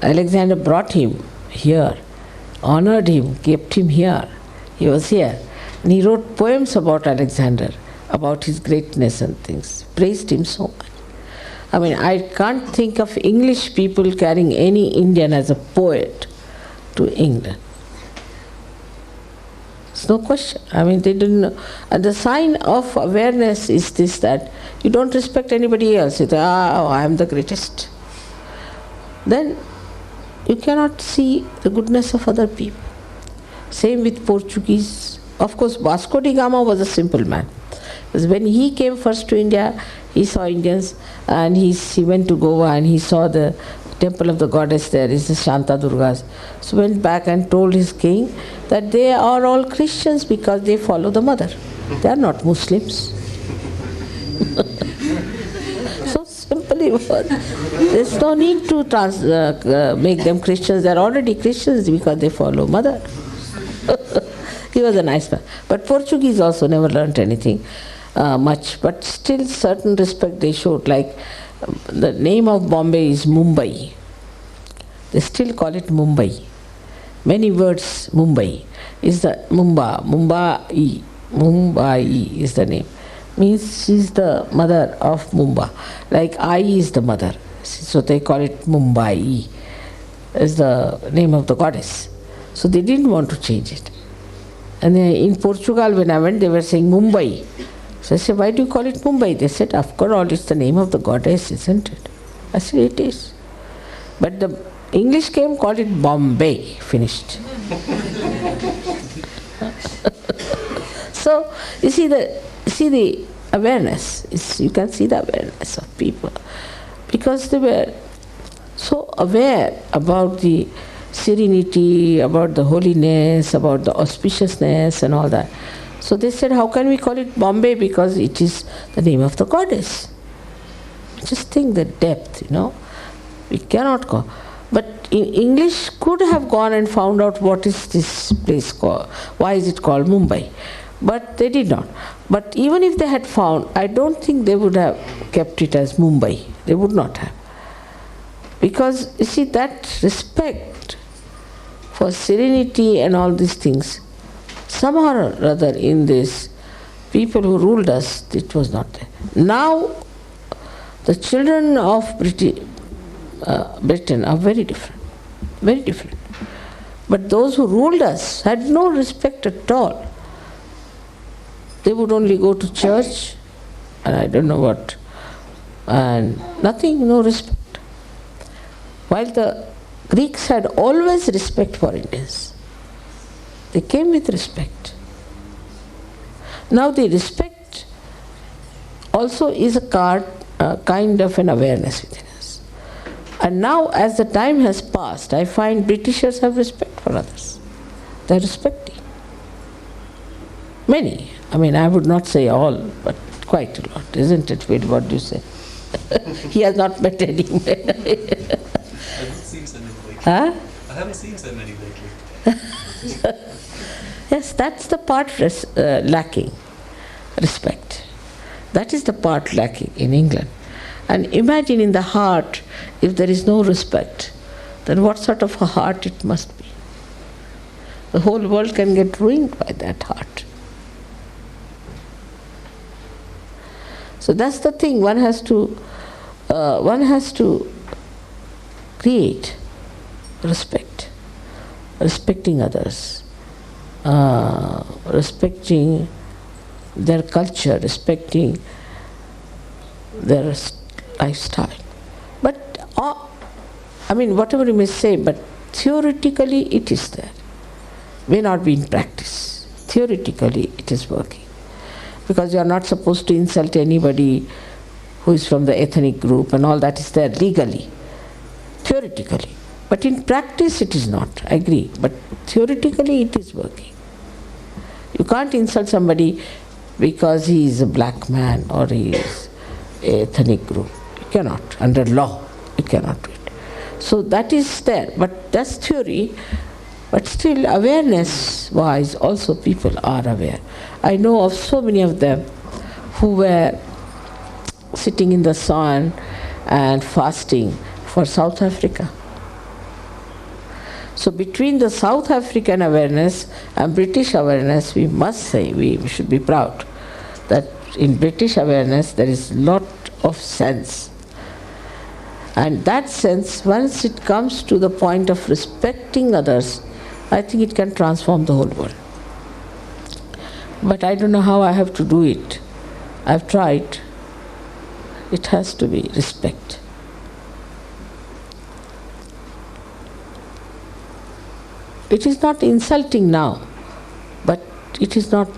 Alexander brought him here, honored him, kept him here. He was here. And he wrote poems about Alexander, about his greatness and things. Praised him so much. I mean, I can't think of English people carrying any Indian as a poet to England. It's no question. I mean, they didn't know. And the sign of awareness is this, that you don't respect anybody else. You say, I am the greatest. Then you cannot see the goodness of other people. Same with Portuguese. Of course, Vasco da Gama was a simple man. Because when he came first to India, he saw Indians, and he went to Goa and he saw the temple of the goddess there, is the Shanta Durgas. So went back and told his king that they are all Christians because they follow the mother. They are not Muslims. So simple it was. There's no need to make them Christians. They are already Christians because they follow mother. He was a nice man. But Portuguese also never learnt anything much. But still certain respect they showed. Like the name of Bombay is Mumbai. They still call it Mumbai. Many words Mumbai. Is the Mumbai is the name. Means she is the mother of Mumbai. Like I is the mother. So they call it Mumbai, is the name of the goddess. So they didn't want to change it. And in Portugal, when I went, they were saying Mumbai. So I said, why do you call it Mumbai? They said, after all, it's the name of the goddess, isn't it? I said, it is. But the English came, called it Bombay, finished. So you see the awareness. You can see the awareness of people, because they were so aware about the serenity, about the holiness, about the auspiciousness and all that. So they said, how can we call it Bombay? Because it is the name of the goddess. Just think the depth, We cannot call. But in English could have gone and found out what is this place called, why is it called Mumbai. But they did not. But even if they had found, I don't think they would have kept it as Mumbai. They would not have. Because you see, that respect for serenity and all these things, somehow or other in this, people who ruled us, it was not there. Now, the children of Britain are very different. Very different. But those who ruled us had no respect at all. They would only go to church, and I don't know what, and nothing, no respect. While the Greeks had always respect for Indians. They came with respect. Now the respect also is a kind of an awareness within us. And now as the time has passed, I find Britishers have respect for others. They are respecting. Many. I would not say all, but quite a lot, isn't it, Phil? What do you say? He has not met anyone. I haven't seen so many lately. Huh? I haven't seen so many lately. Yes, that's the part lacking, respect. That is the part lacking in England. And imagine in the heart, if there is no respect, then what sort of a heart it must be. The whole world can get ruined by that heart. So that's the thing, one has to create respect, respecting others, respecting their culture, respecting their lifestyle. But whatever you may say, but theoretically it is there. May not be in practice. Theoretically it is working. Because you are not supposed to insult anybody who is from the ethnic group, and all that is there legally, theoretically. But in practice it is not, I agree. But theoretically it is working. You can't insult somebody because he is a black man or he is a ethnic group. You cannot. Under law, you cannot do it. So that is there. But that's theory. But still, awareness-wise, also people are aware. I know of so many of them who were sitting in the sun and fasting for South Africa. So between the South African awareness and British awareness, we must say, we should be proud that in British awareness there is a lot of sense. And that sense, once it comes to the point of respecting others, I think it can transform the whole world. But I don't know how I have to do it. I've tried. It has to be respect. It is not insulting now, but it is not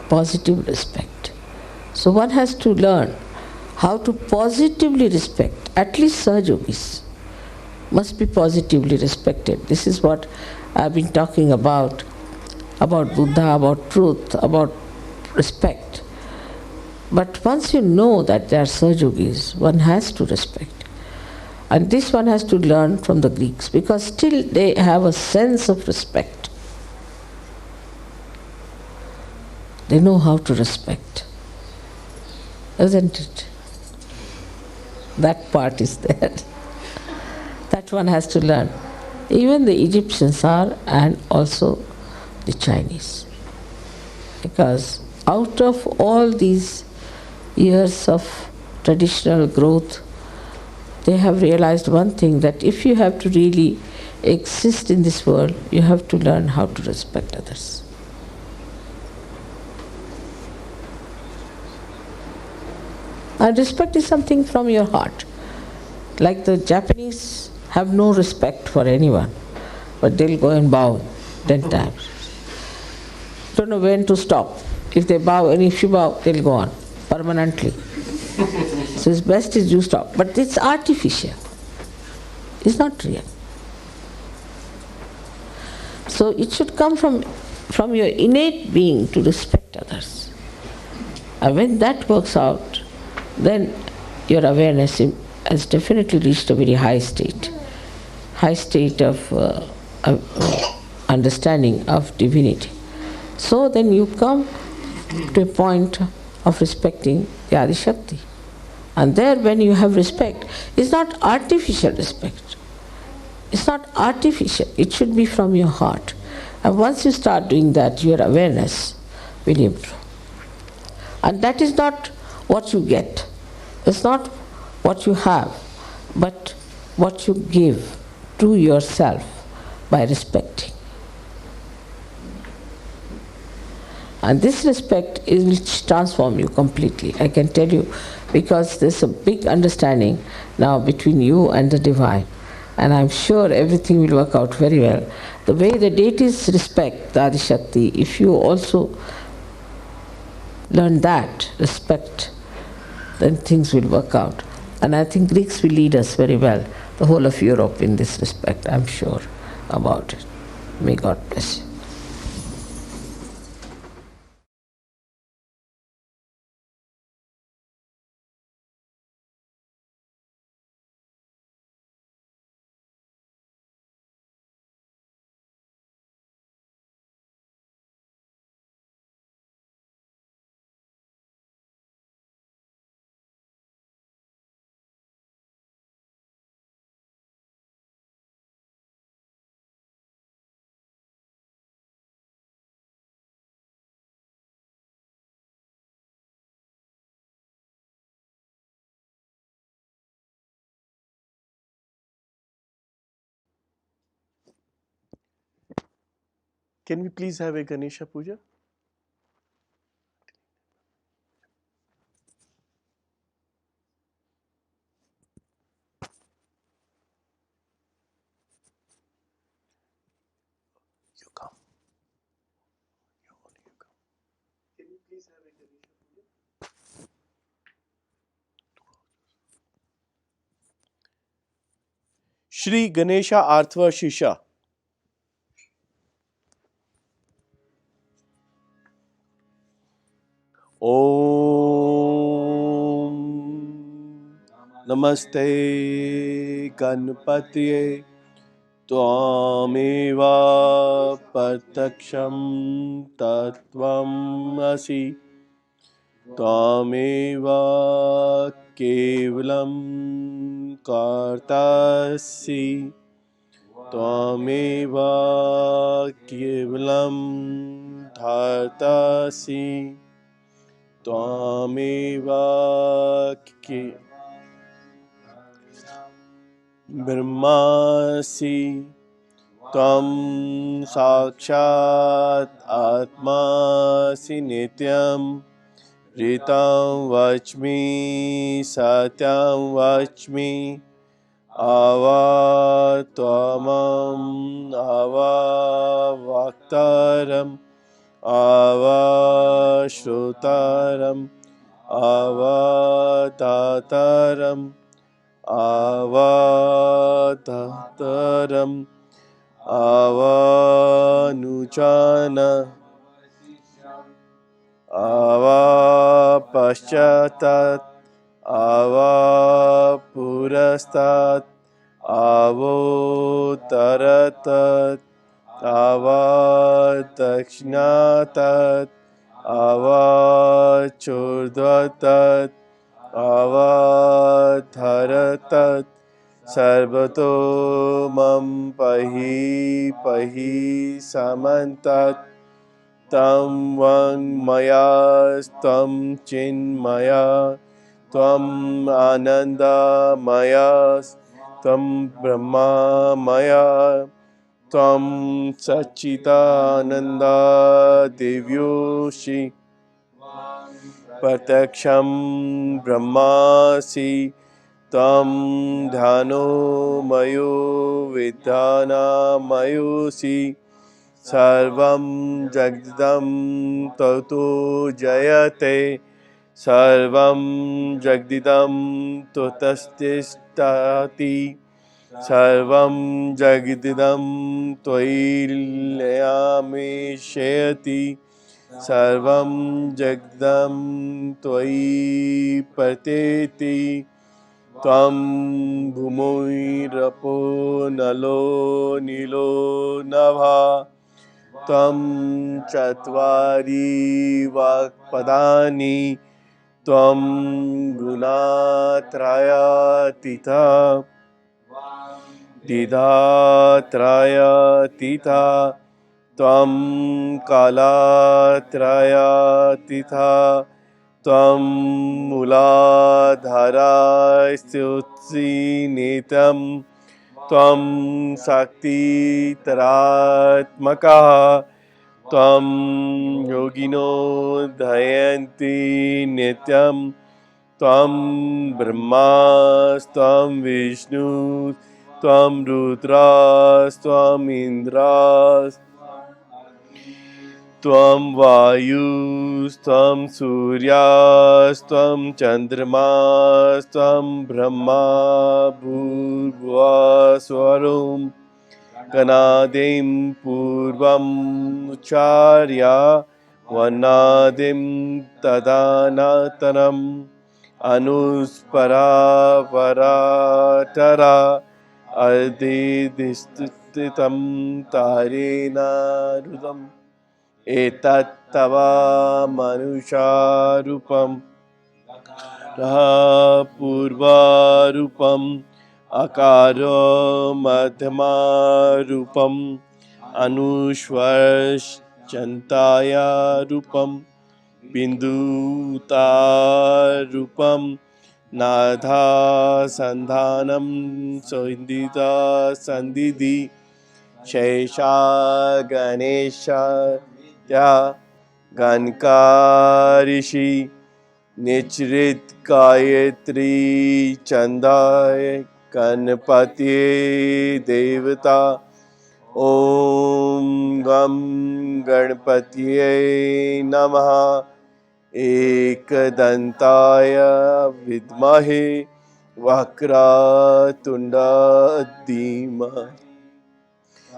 positive respect. So one has to learn how to positively respect. At least Sahajogis must be positively respected. This is what I've been talking about Buddha, about truth, about respect. But once you know that they are Sahajogis, one has to respect. And this one has to learn from the Greeks, because still they have a sense of respect. They know how to respect. Isn't it? That part is there. That one has to learn. Even the Egyptians are, and also the Chinese. Because out of all these years of traditional growth, they have realized one thing, that if you have to really exist in this world, you have to learn how to respect others. And respect is something from your heart. Like the Japanese have no respect for anyone, but they'll go and bow 10 times. Don't know when to stop. If they bow, and if you bow, they'll go on permanently. So it's best is you stop. But it's artificial. It's not real. So it should come from your innate being to respect others. And when that works out, then your awareness has definitely reached a very high state of understanding of divinity. So then you come to a point of respecting the Adi Shakti. And there, when you have respect, it's not artificial respect. It's not artificial. It should be from your heart. And once you start doing that, your awareness will improve. And that is not what you get. It's not what you have, but what you give to yourself by respecting. And this respect will transform you completely, I can tell you, because there's a big understanding now between you and the Divine. And I'm sure everything will work out very well. The way the deities respect the Adi Shakti, if you also learn that respect, then things will work out. And I think Greeks will lead us very well, the whole of Europe in this respect, I'm sure about it. May God bless you. Can we please have a Ganesha Puja? You come. You come. Can we please have a Ganesha Puja? Shri Ganesha Arthva Shisha. Om Namaste Ganpatye Tvameva Prataksham Tattvam Asi Tvameva Kevalam Kartasi Tvameva Kevalam Dhartasi Tvameva Brahmasi Tvam Sakshat Atmasi Nityam Ritam Vachmi Satyam Vachmi Ava Tvamam Ava Vaktaram Ava Shrotaram Ava Tataram Avadataram Avanuchana Avapashchatat Avapurastat Avotaratat Avadakshinatat Avachurdvatat Avadharatat Sarvato Mam Pahi Pahi Samantat Tam Vang Maya Tam Chinmaya Tvam Anandamaya, Tvam Brahmamaya, Tvam Sachitananda Devyoshi, Prataksham Brahmasi, Tvam Dhano Mayo Vedana Mayosi, Sarvam Jagdam Tato Jayate, Sarvam Jagdidam Tutastistati, Sarvam Jagdidam Tvailiyame Shayati, Sarvam Jagdam Tvai Pateti, Tvam Bhumoirapo Nalo Nilo Nabha, Tvam Chatvari Vakpadani, Tvam Gunatraya Tita, Didhatraya Tita, Tvam Kalatraya Tita, Tvam Muladhara Stutsi Netam, Tvam Sakti Taratmaka, Tvam Yogino Dhayanti Nityam, Tvam Brahmas, Tvam Vishnu, Tvam Rudras, Tvam Indras, Tvam Vayus, Tvam Suryas, Tvam Chandramas, Tvam Brahma Bhurva Swarum, Kanadim Purvam Ucharya, Vanadim Tadanatanam, Anuspara Varatara, Adidisthitam Tarena Rudam, Etattava Manusharupam, Purvarupam, Akaro Madhyamarupam, Anushvarchantaya Rupam, Bindutarupam, Nadha Sandhanam Sohindita Sandidhi, Shesha Ganesha Ya Gankarishi, Nichrit Gayatri Chandaya Ganpati Devata, Om Gam Ganpatiye Namaha, Ekadantaya Vidmahe Vakratunda Dhima,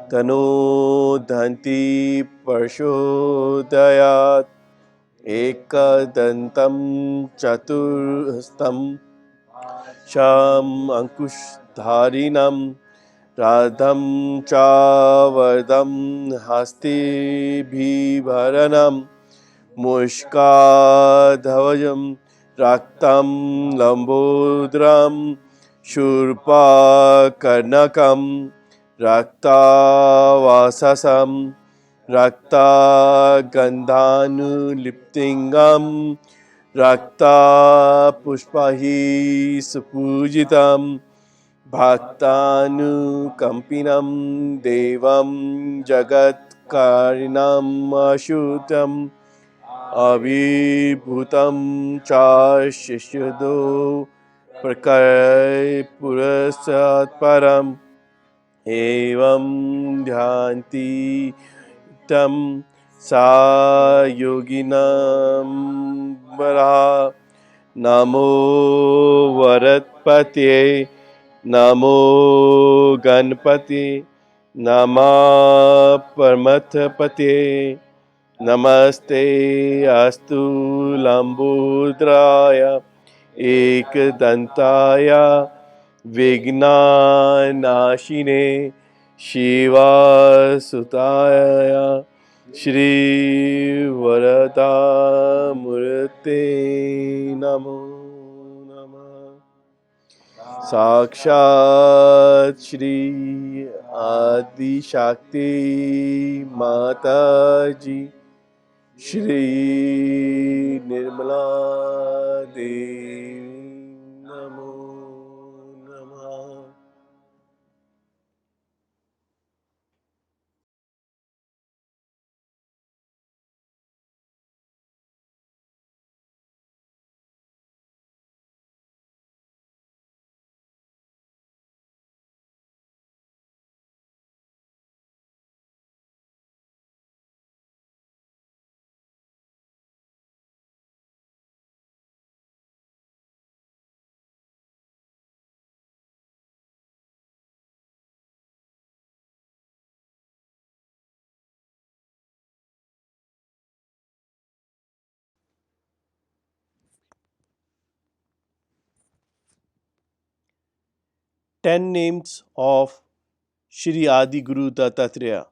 Tano Dhanti Parshodayat, Ekadantam Chaturhastam Sham Ankushdharinam, Radham Chavardam Haste Bhivaranam, Mushkadhavajam Raktam Lambodram, Shurpa Karnakam Raktavasasam, Rakta Gandhanu Liptingam, Rakta Pushpahi Supujitam, Bhaktanu Kampinam Devam Jagat Karinam Ashutam, Abhibhutam Cha Shishyado Prakay Purasat Param, Evam Dhyanti Tam Sa Yoginam Vara, Namo Varatpate, Namo Ganpati, Nama Paramathapate, Namaste Astu Lambudraya, Ekadantaya Vignanashine, Shiva Sutaya, Shri Varada Murte Namo Namah. Sakshat Shri Adi Shakti Mataji, Shri Nirmala Devi 10 names of Shri Adi Guru Dattatreya.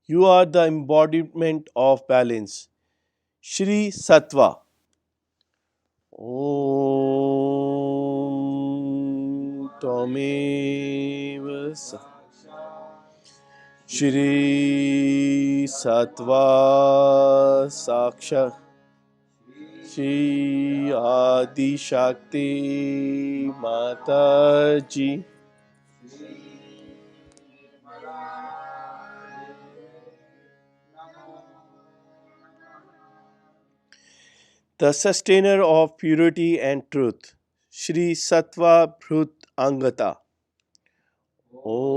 You are the embodiment of balance. Shri Sattva. Om Tameva Shri Sattva Saksha Shri Adi Shakti Mataji. The sustainer of purity and truth, Shri Sattva Bhrut Angata. Om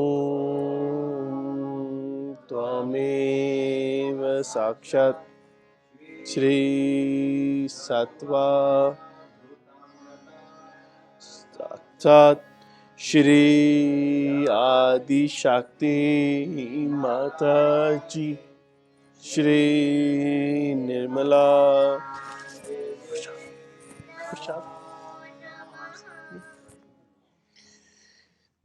Tvameva Sakshat Shri Sattva Sakshat Shri Adi Shakti Mataji. Shri Nirmala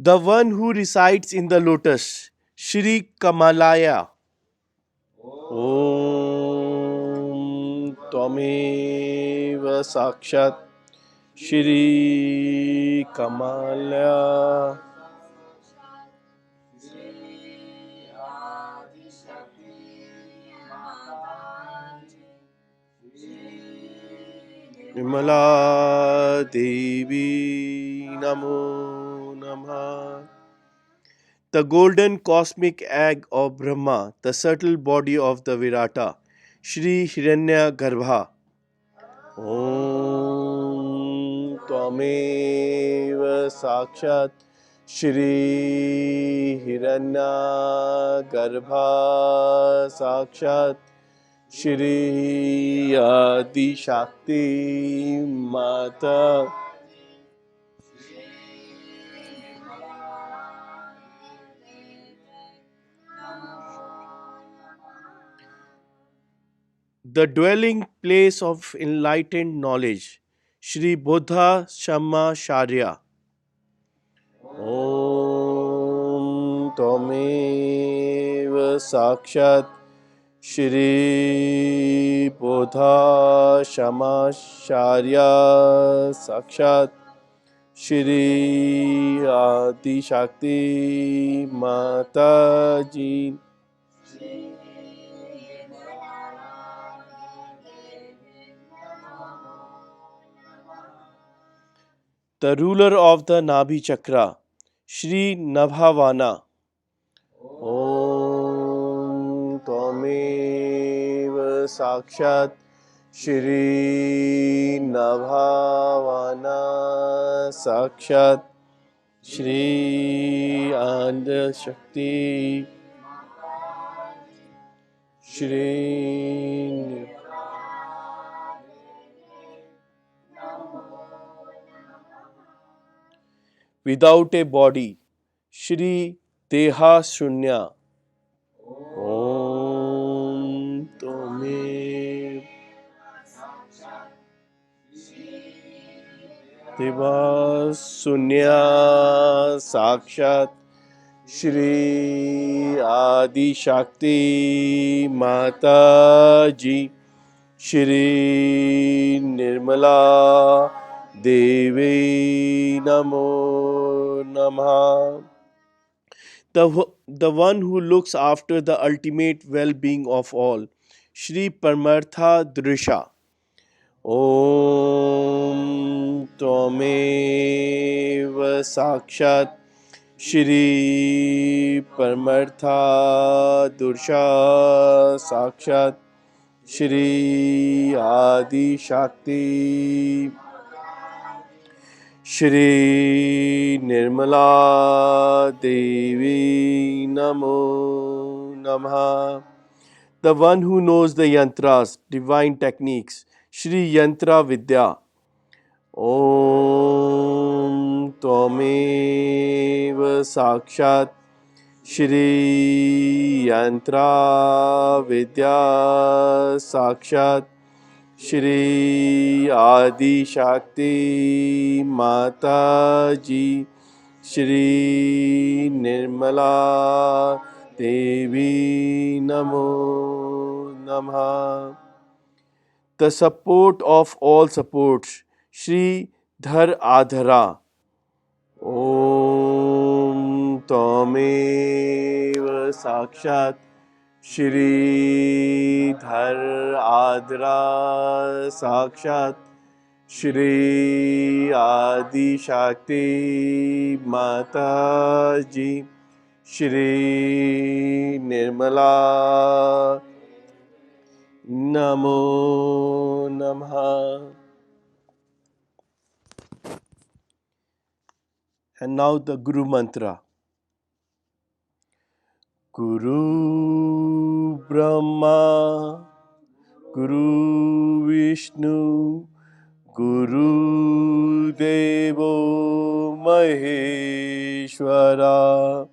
the one who resides in the lotus, Shri Kamalaya. Om Tvameva Sakshat Shri Kamalaya. Vimala Devi Namo Namah. The golden cosmic egg of Brahma, the subtle body of the Virata, Shri Hiranya Garbha. Om Tvameva Sakshat Shri Hiranya Garbha Sakshat Shri Adi Shakti Mata. The dwelling place of enlightened knowledge, Shri Buddha Shamma Sharya. Om Tvameva Sakshat Shri Buddha Shamma Sharya Sakshat Shri Adi Shakti Mataji. The ruler of the Nabhi Chakra, Shri Nabhavana. Om Tvameva Sakshat Shri Nabhavana Sakshat Shri Anda Shakti Shri. Without a body, Shri Deha Shunya. Om Tome Deva Sunya Sakshat Shri Adi Shakti Mataji. Shri Nirmala Devi Namo Namah. The one who looks after the ultimate well-being of all, Shri Paramartha Drisha. Om Tvameva Sakshat Shri Paramartha Drisha Sakshat Shri Adi Shakti Shri Nirmala Devi Namo Namah. The one who knows the yantras, divine techniques, Shri Yantra Vidya. Om Tvameva Sakshat Shri Yantra Vidya Sakshat Shri Adi Shakti Mataji. Shri Nirmala Devi Namo Namah. The support of all supports, Shri Dhar Adhara. Om Tamev Sakshat Shri Dhar Adhara Sakshat Shri Adi Shakti Mataji Shri Nirmala Namo Namah. And now the Guru Mantra. Guru Brahma, Guru Vishnu, Guru Devo Maheshwara,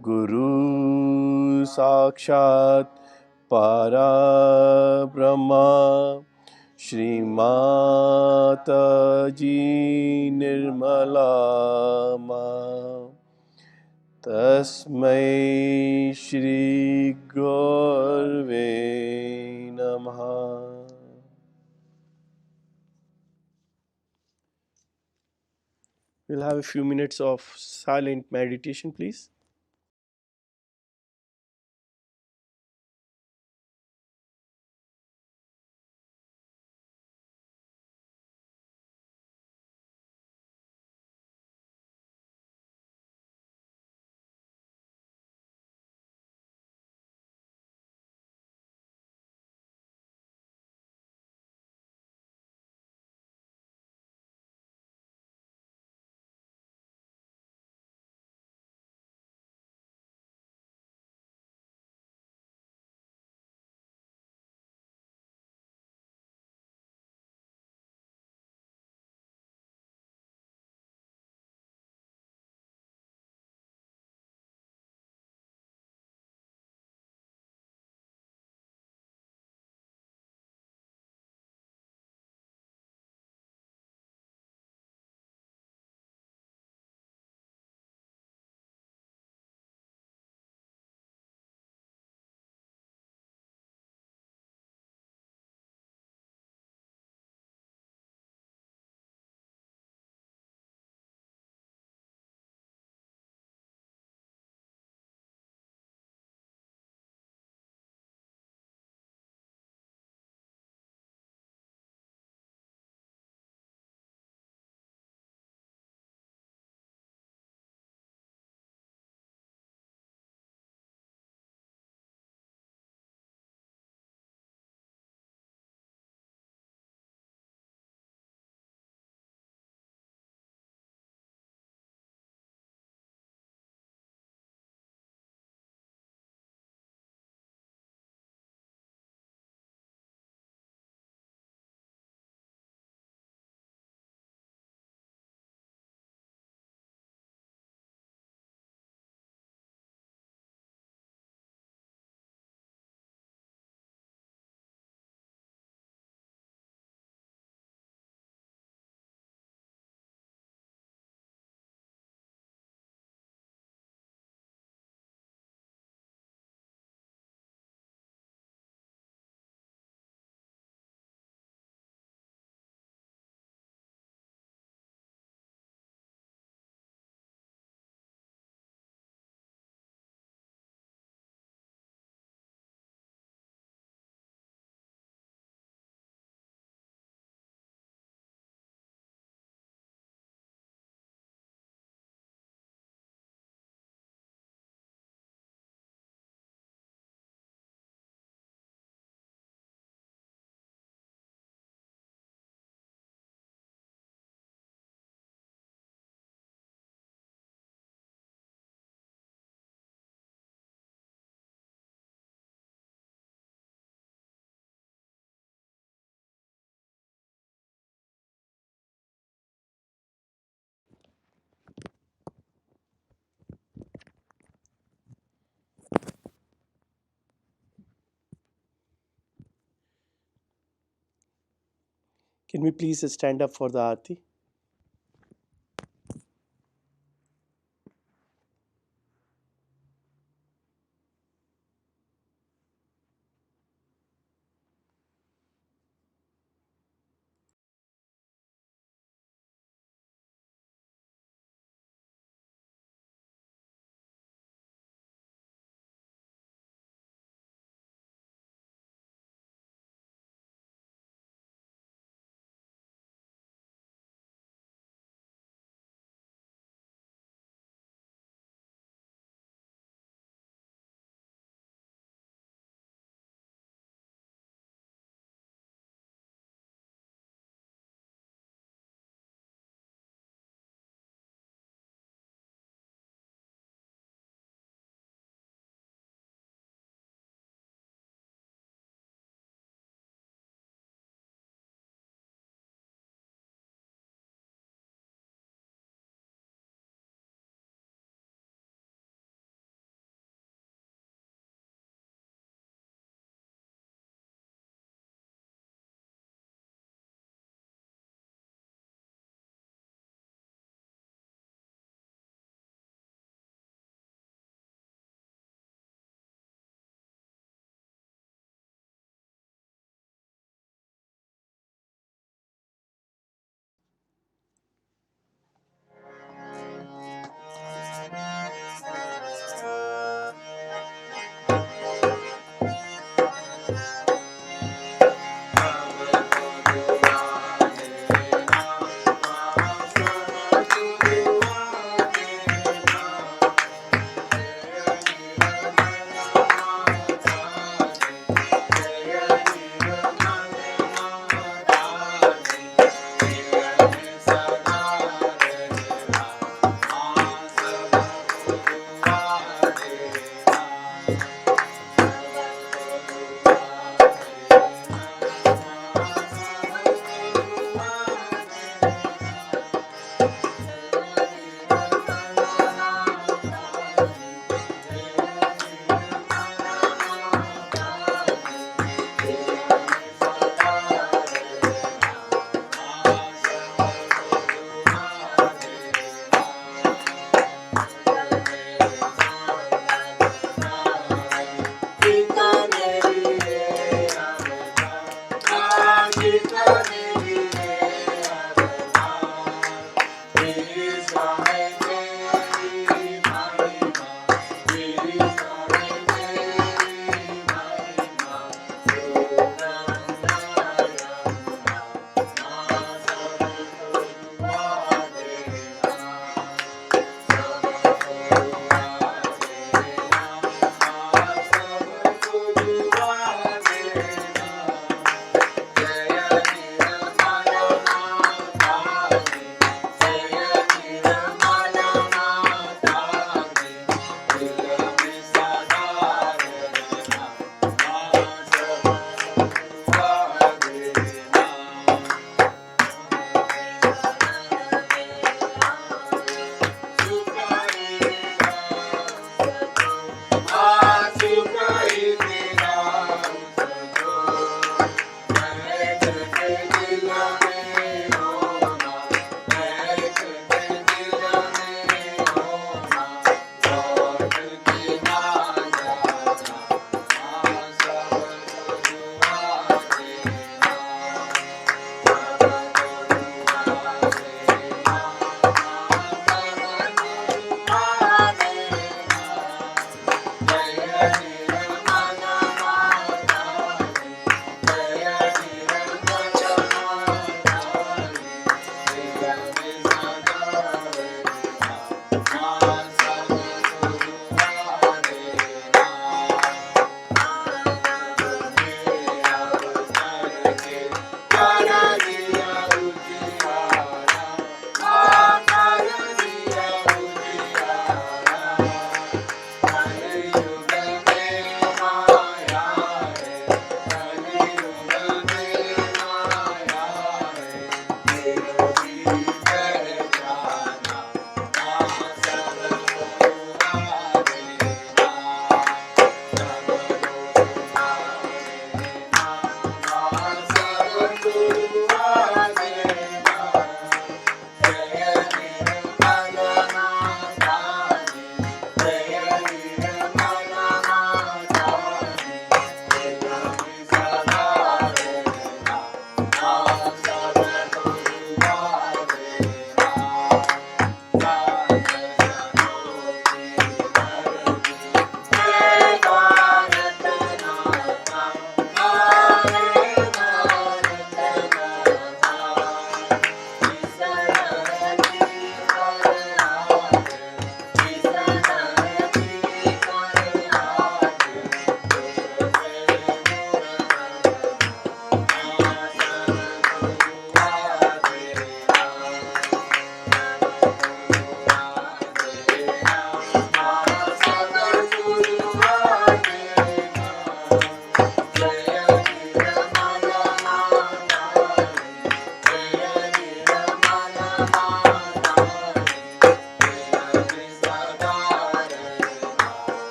Guru Sakshat Para Brahma, Shri Mataji Nirmala Ma. Tasmai Shri Gurve Namaha. We'll have a few minutes of silent meditation, please. Can we please stand up for the Aarti?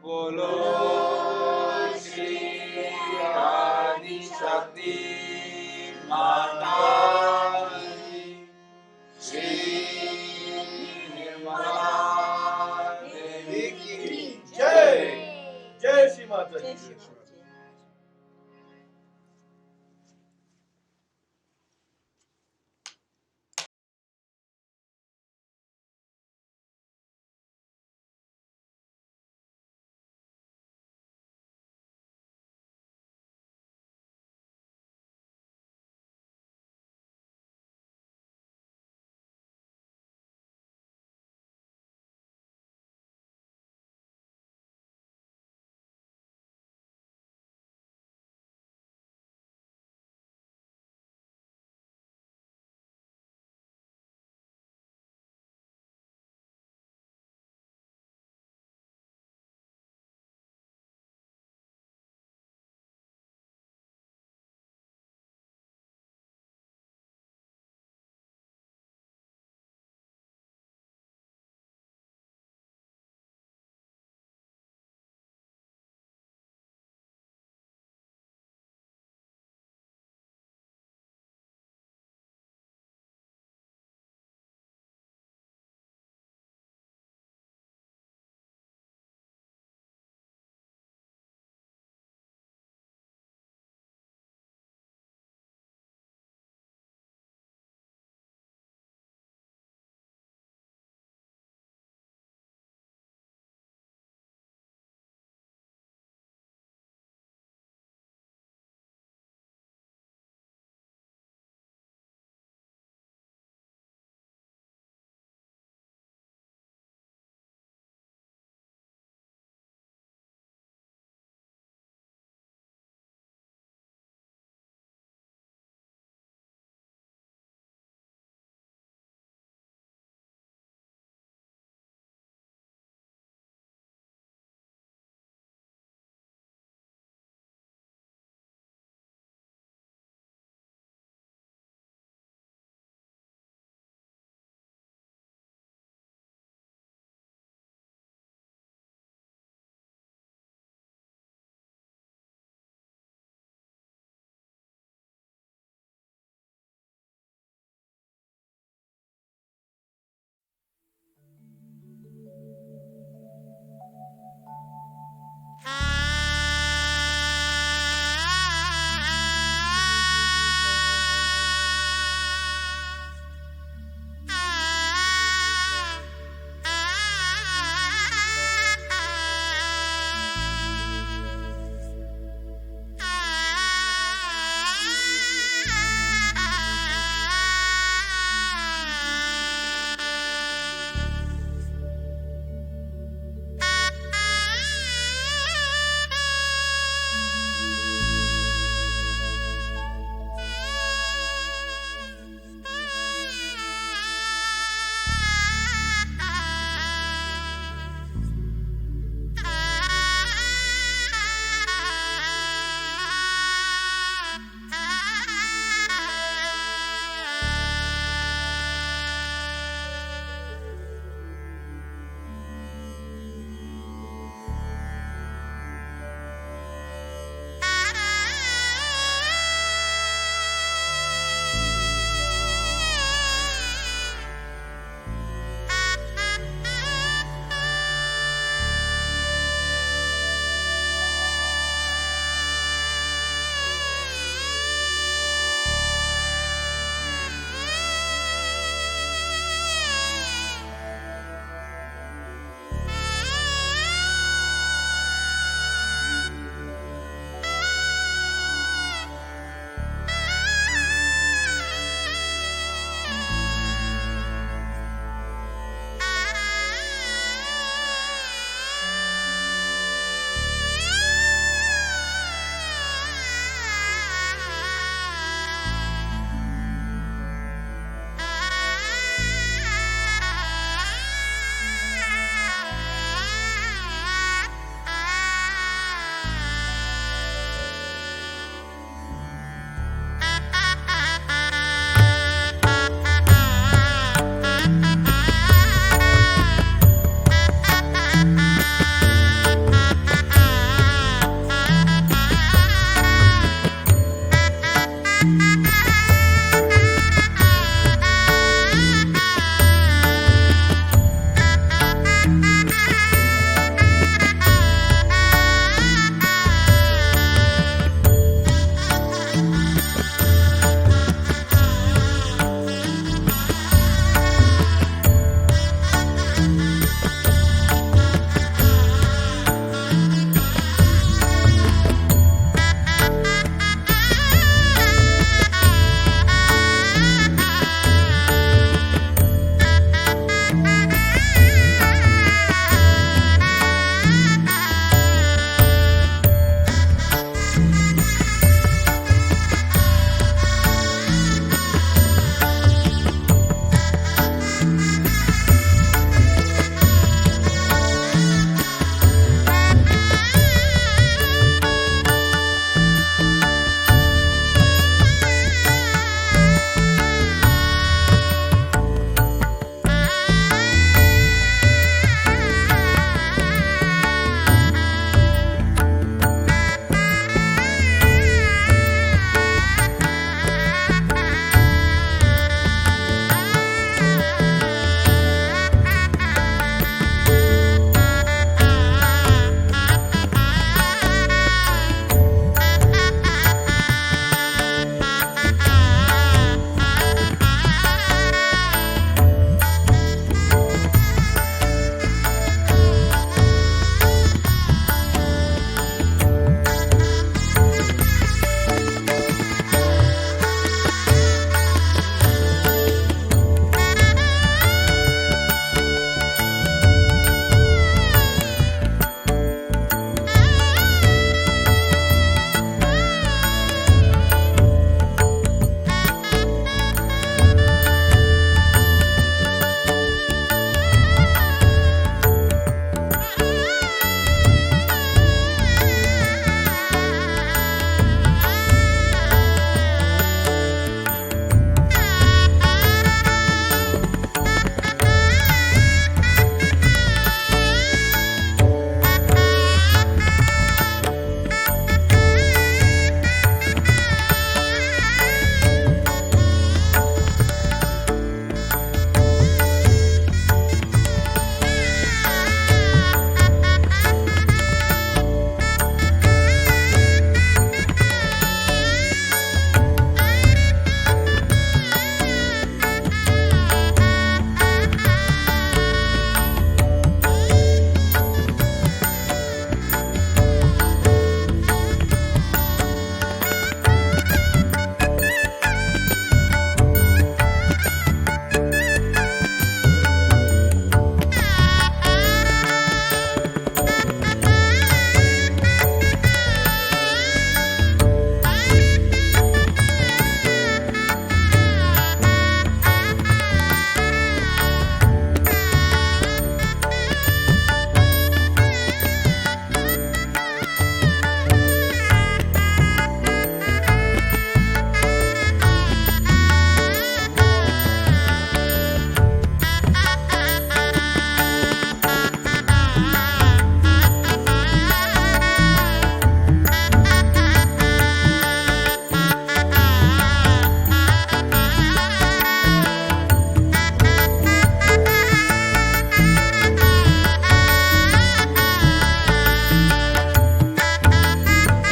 बोलो श्री आदि शक्ति माता की, श्री निर्मला देवी की जय जय श्री माता जी।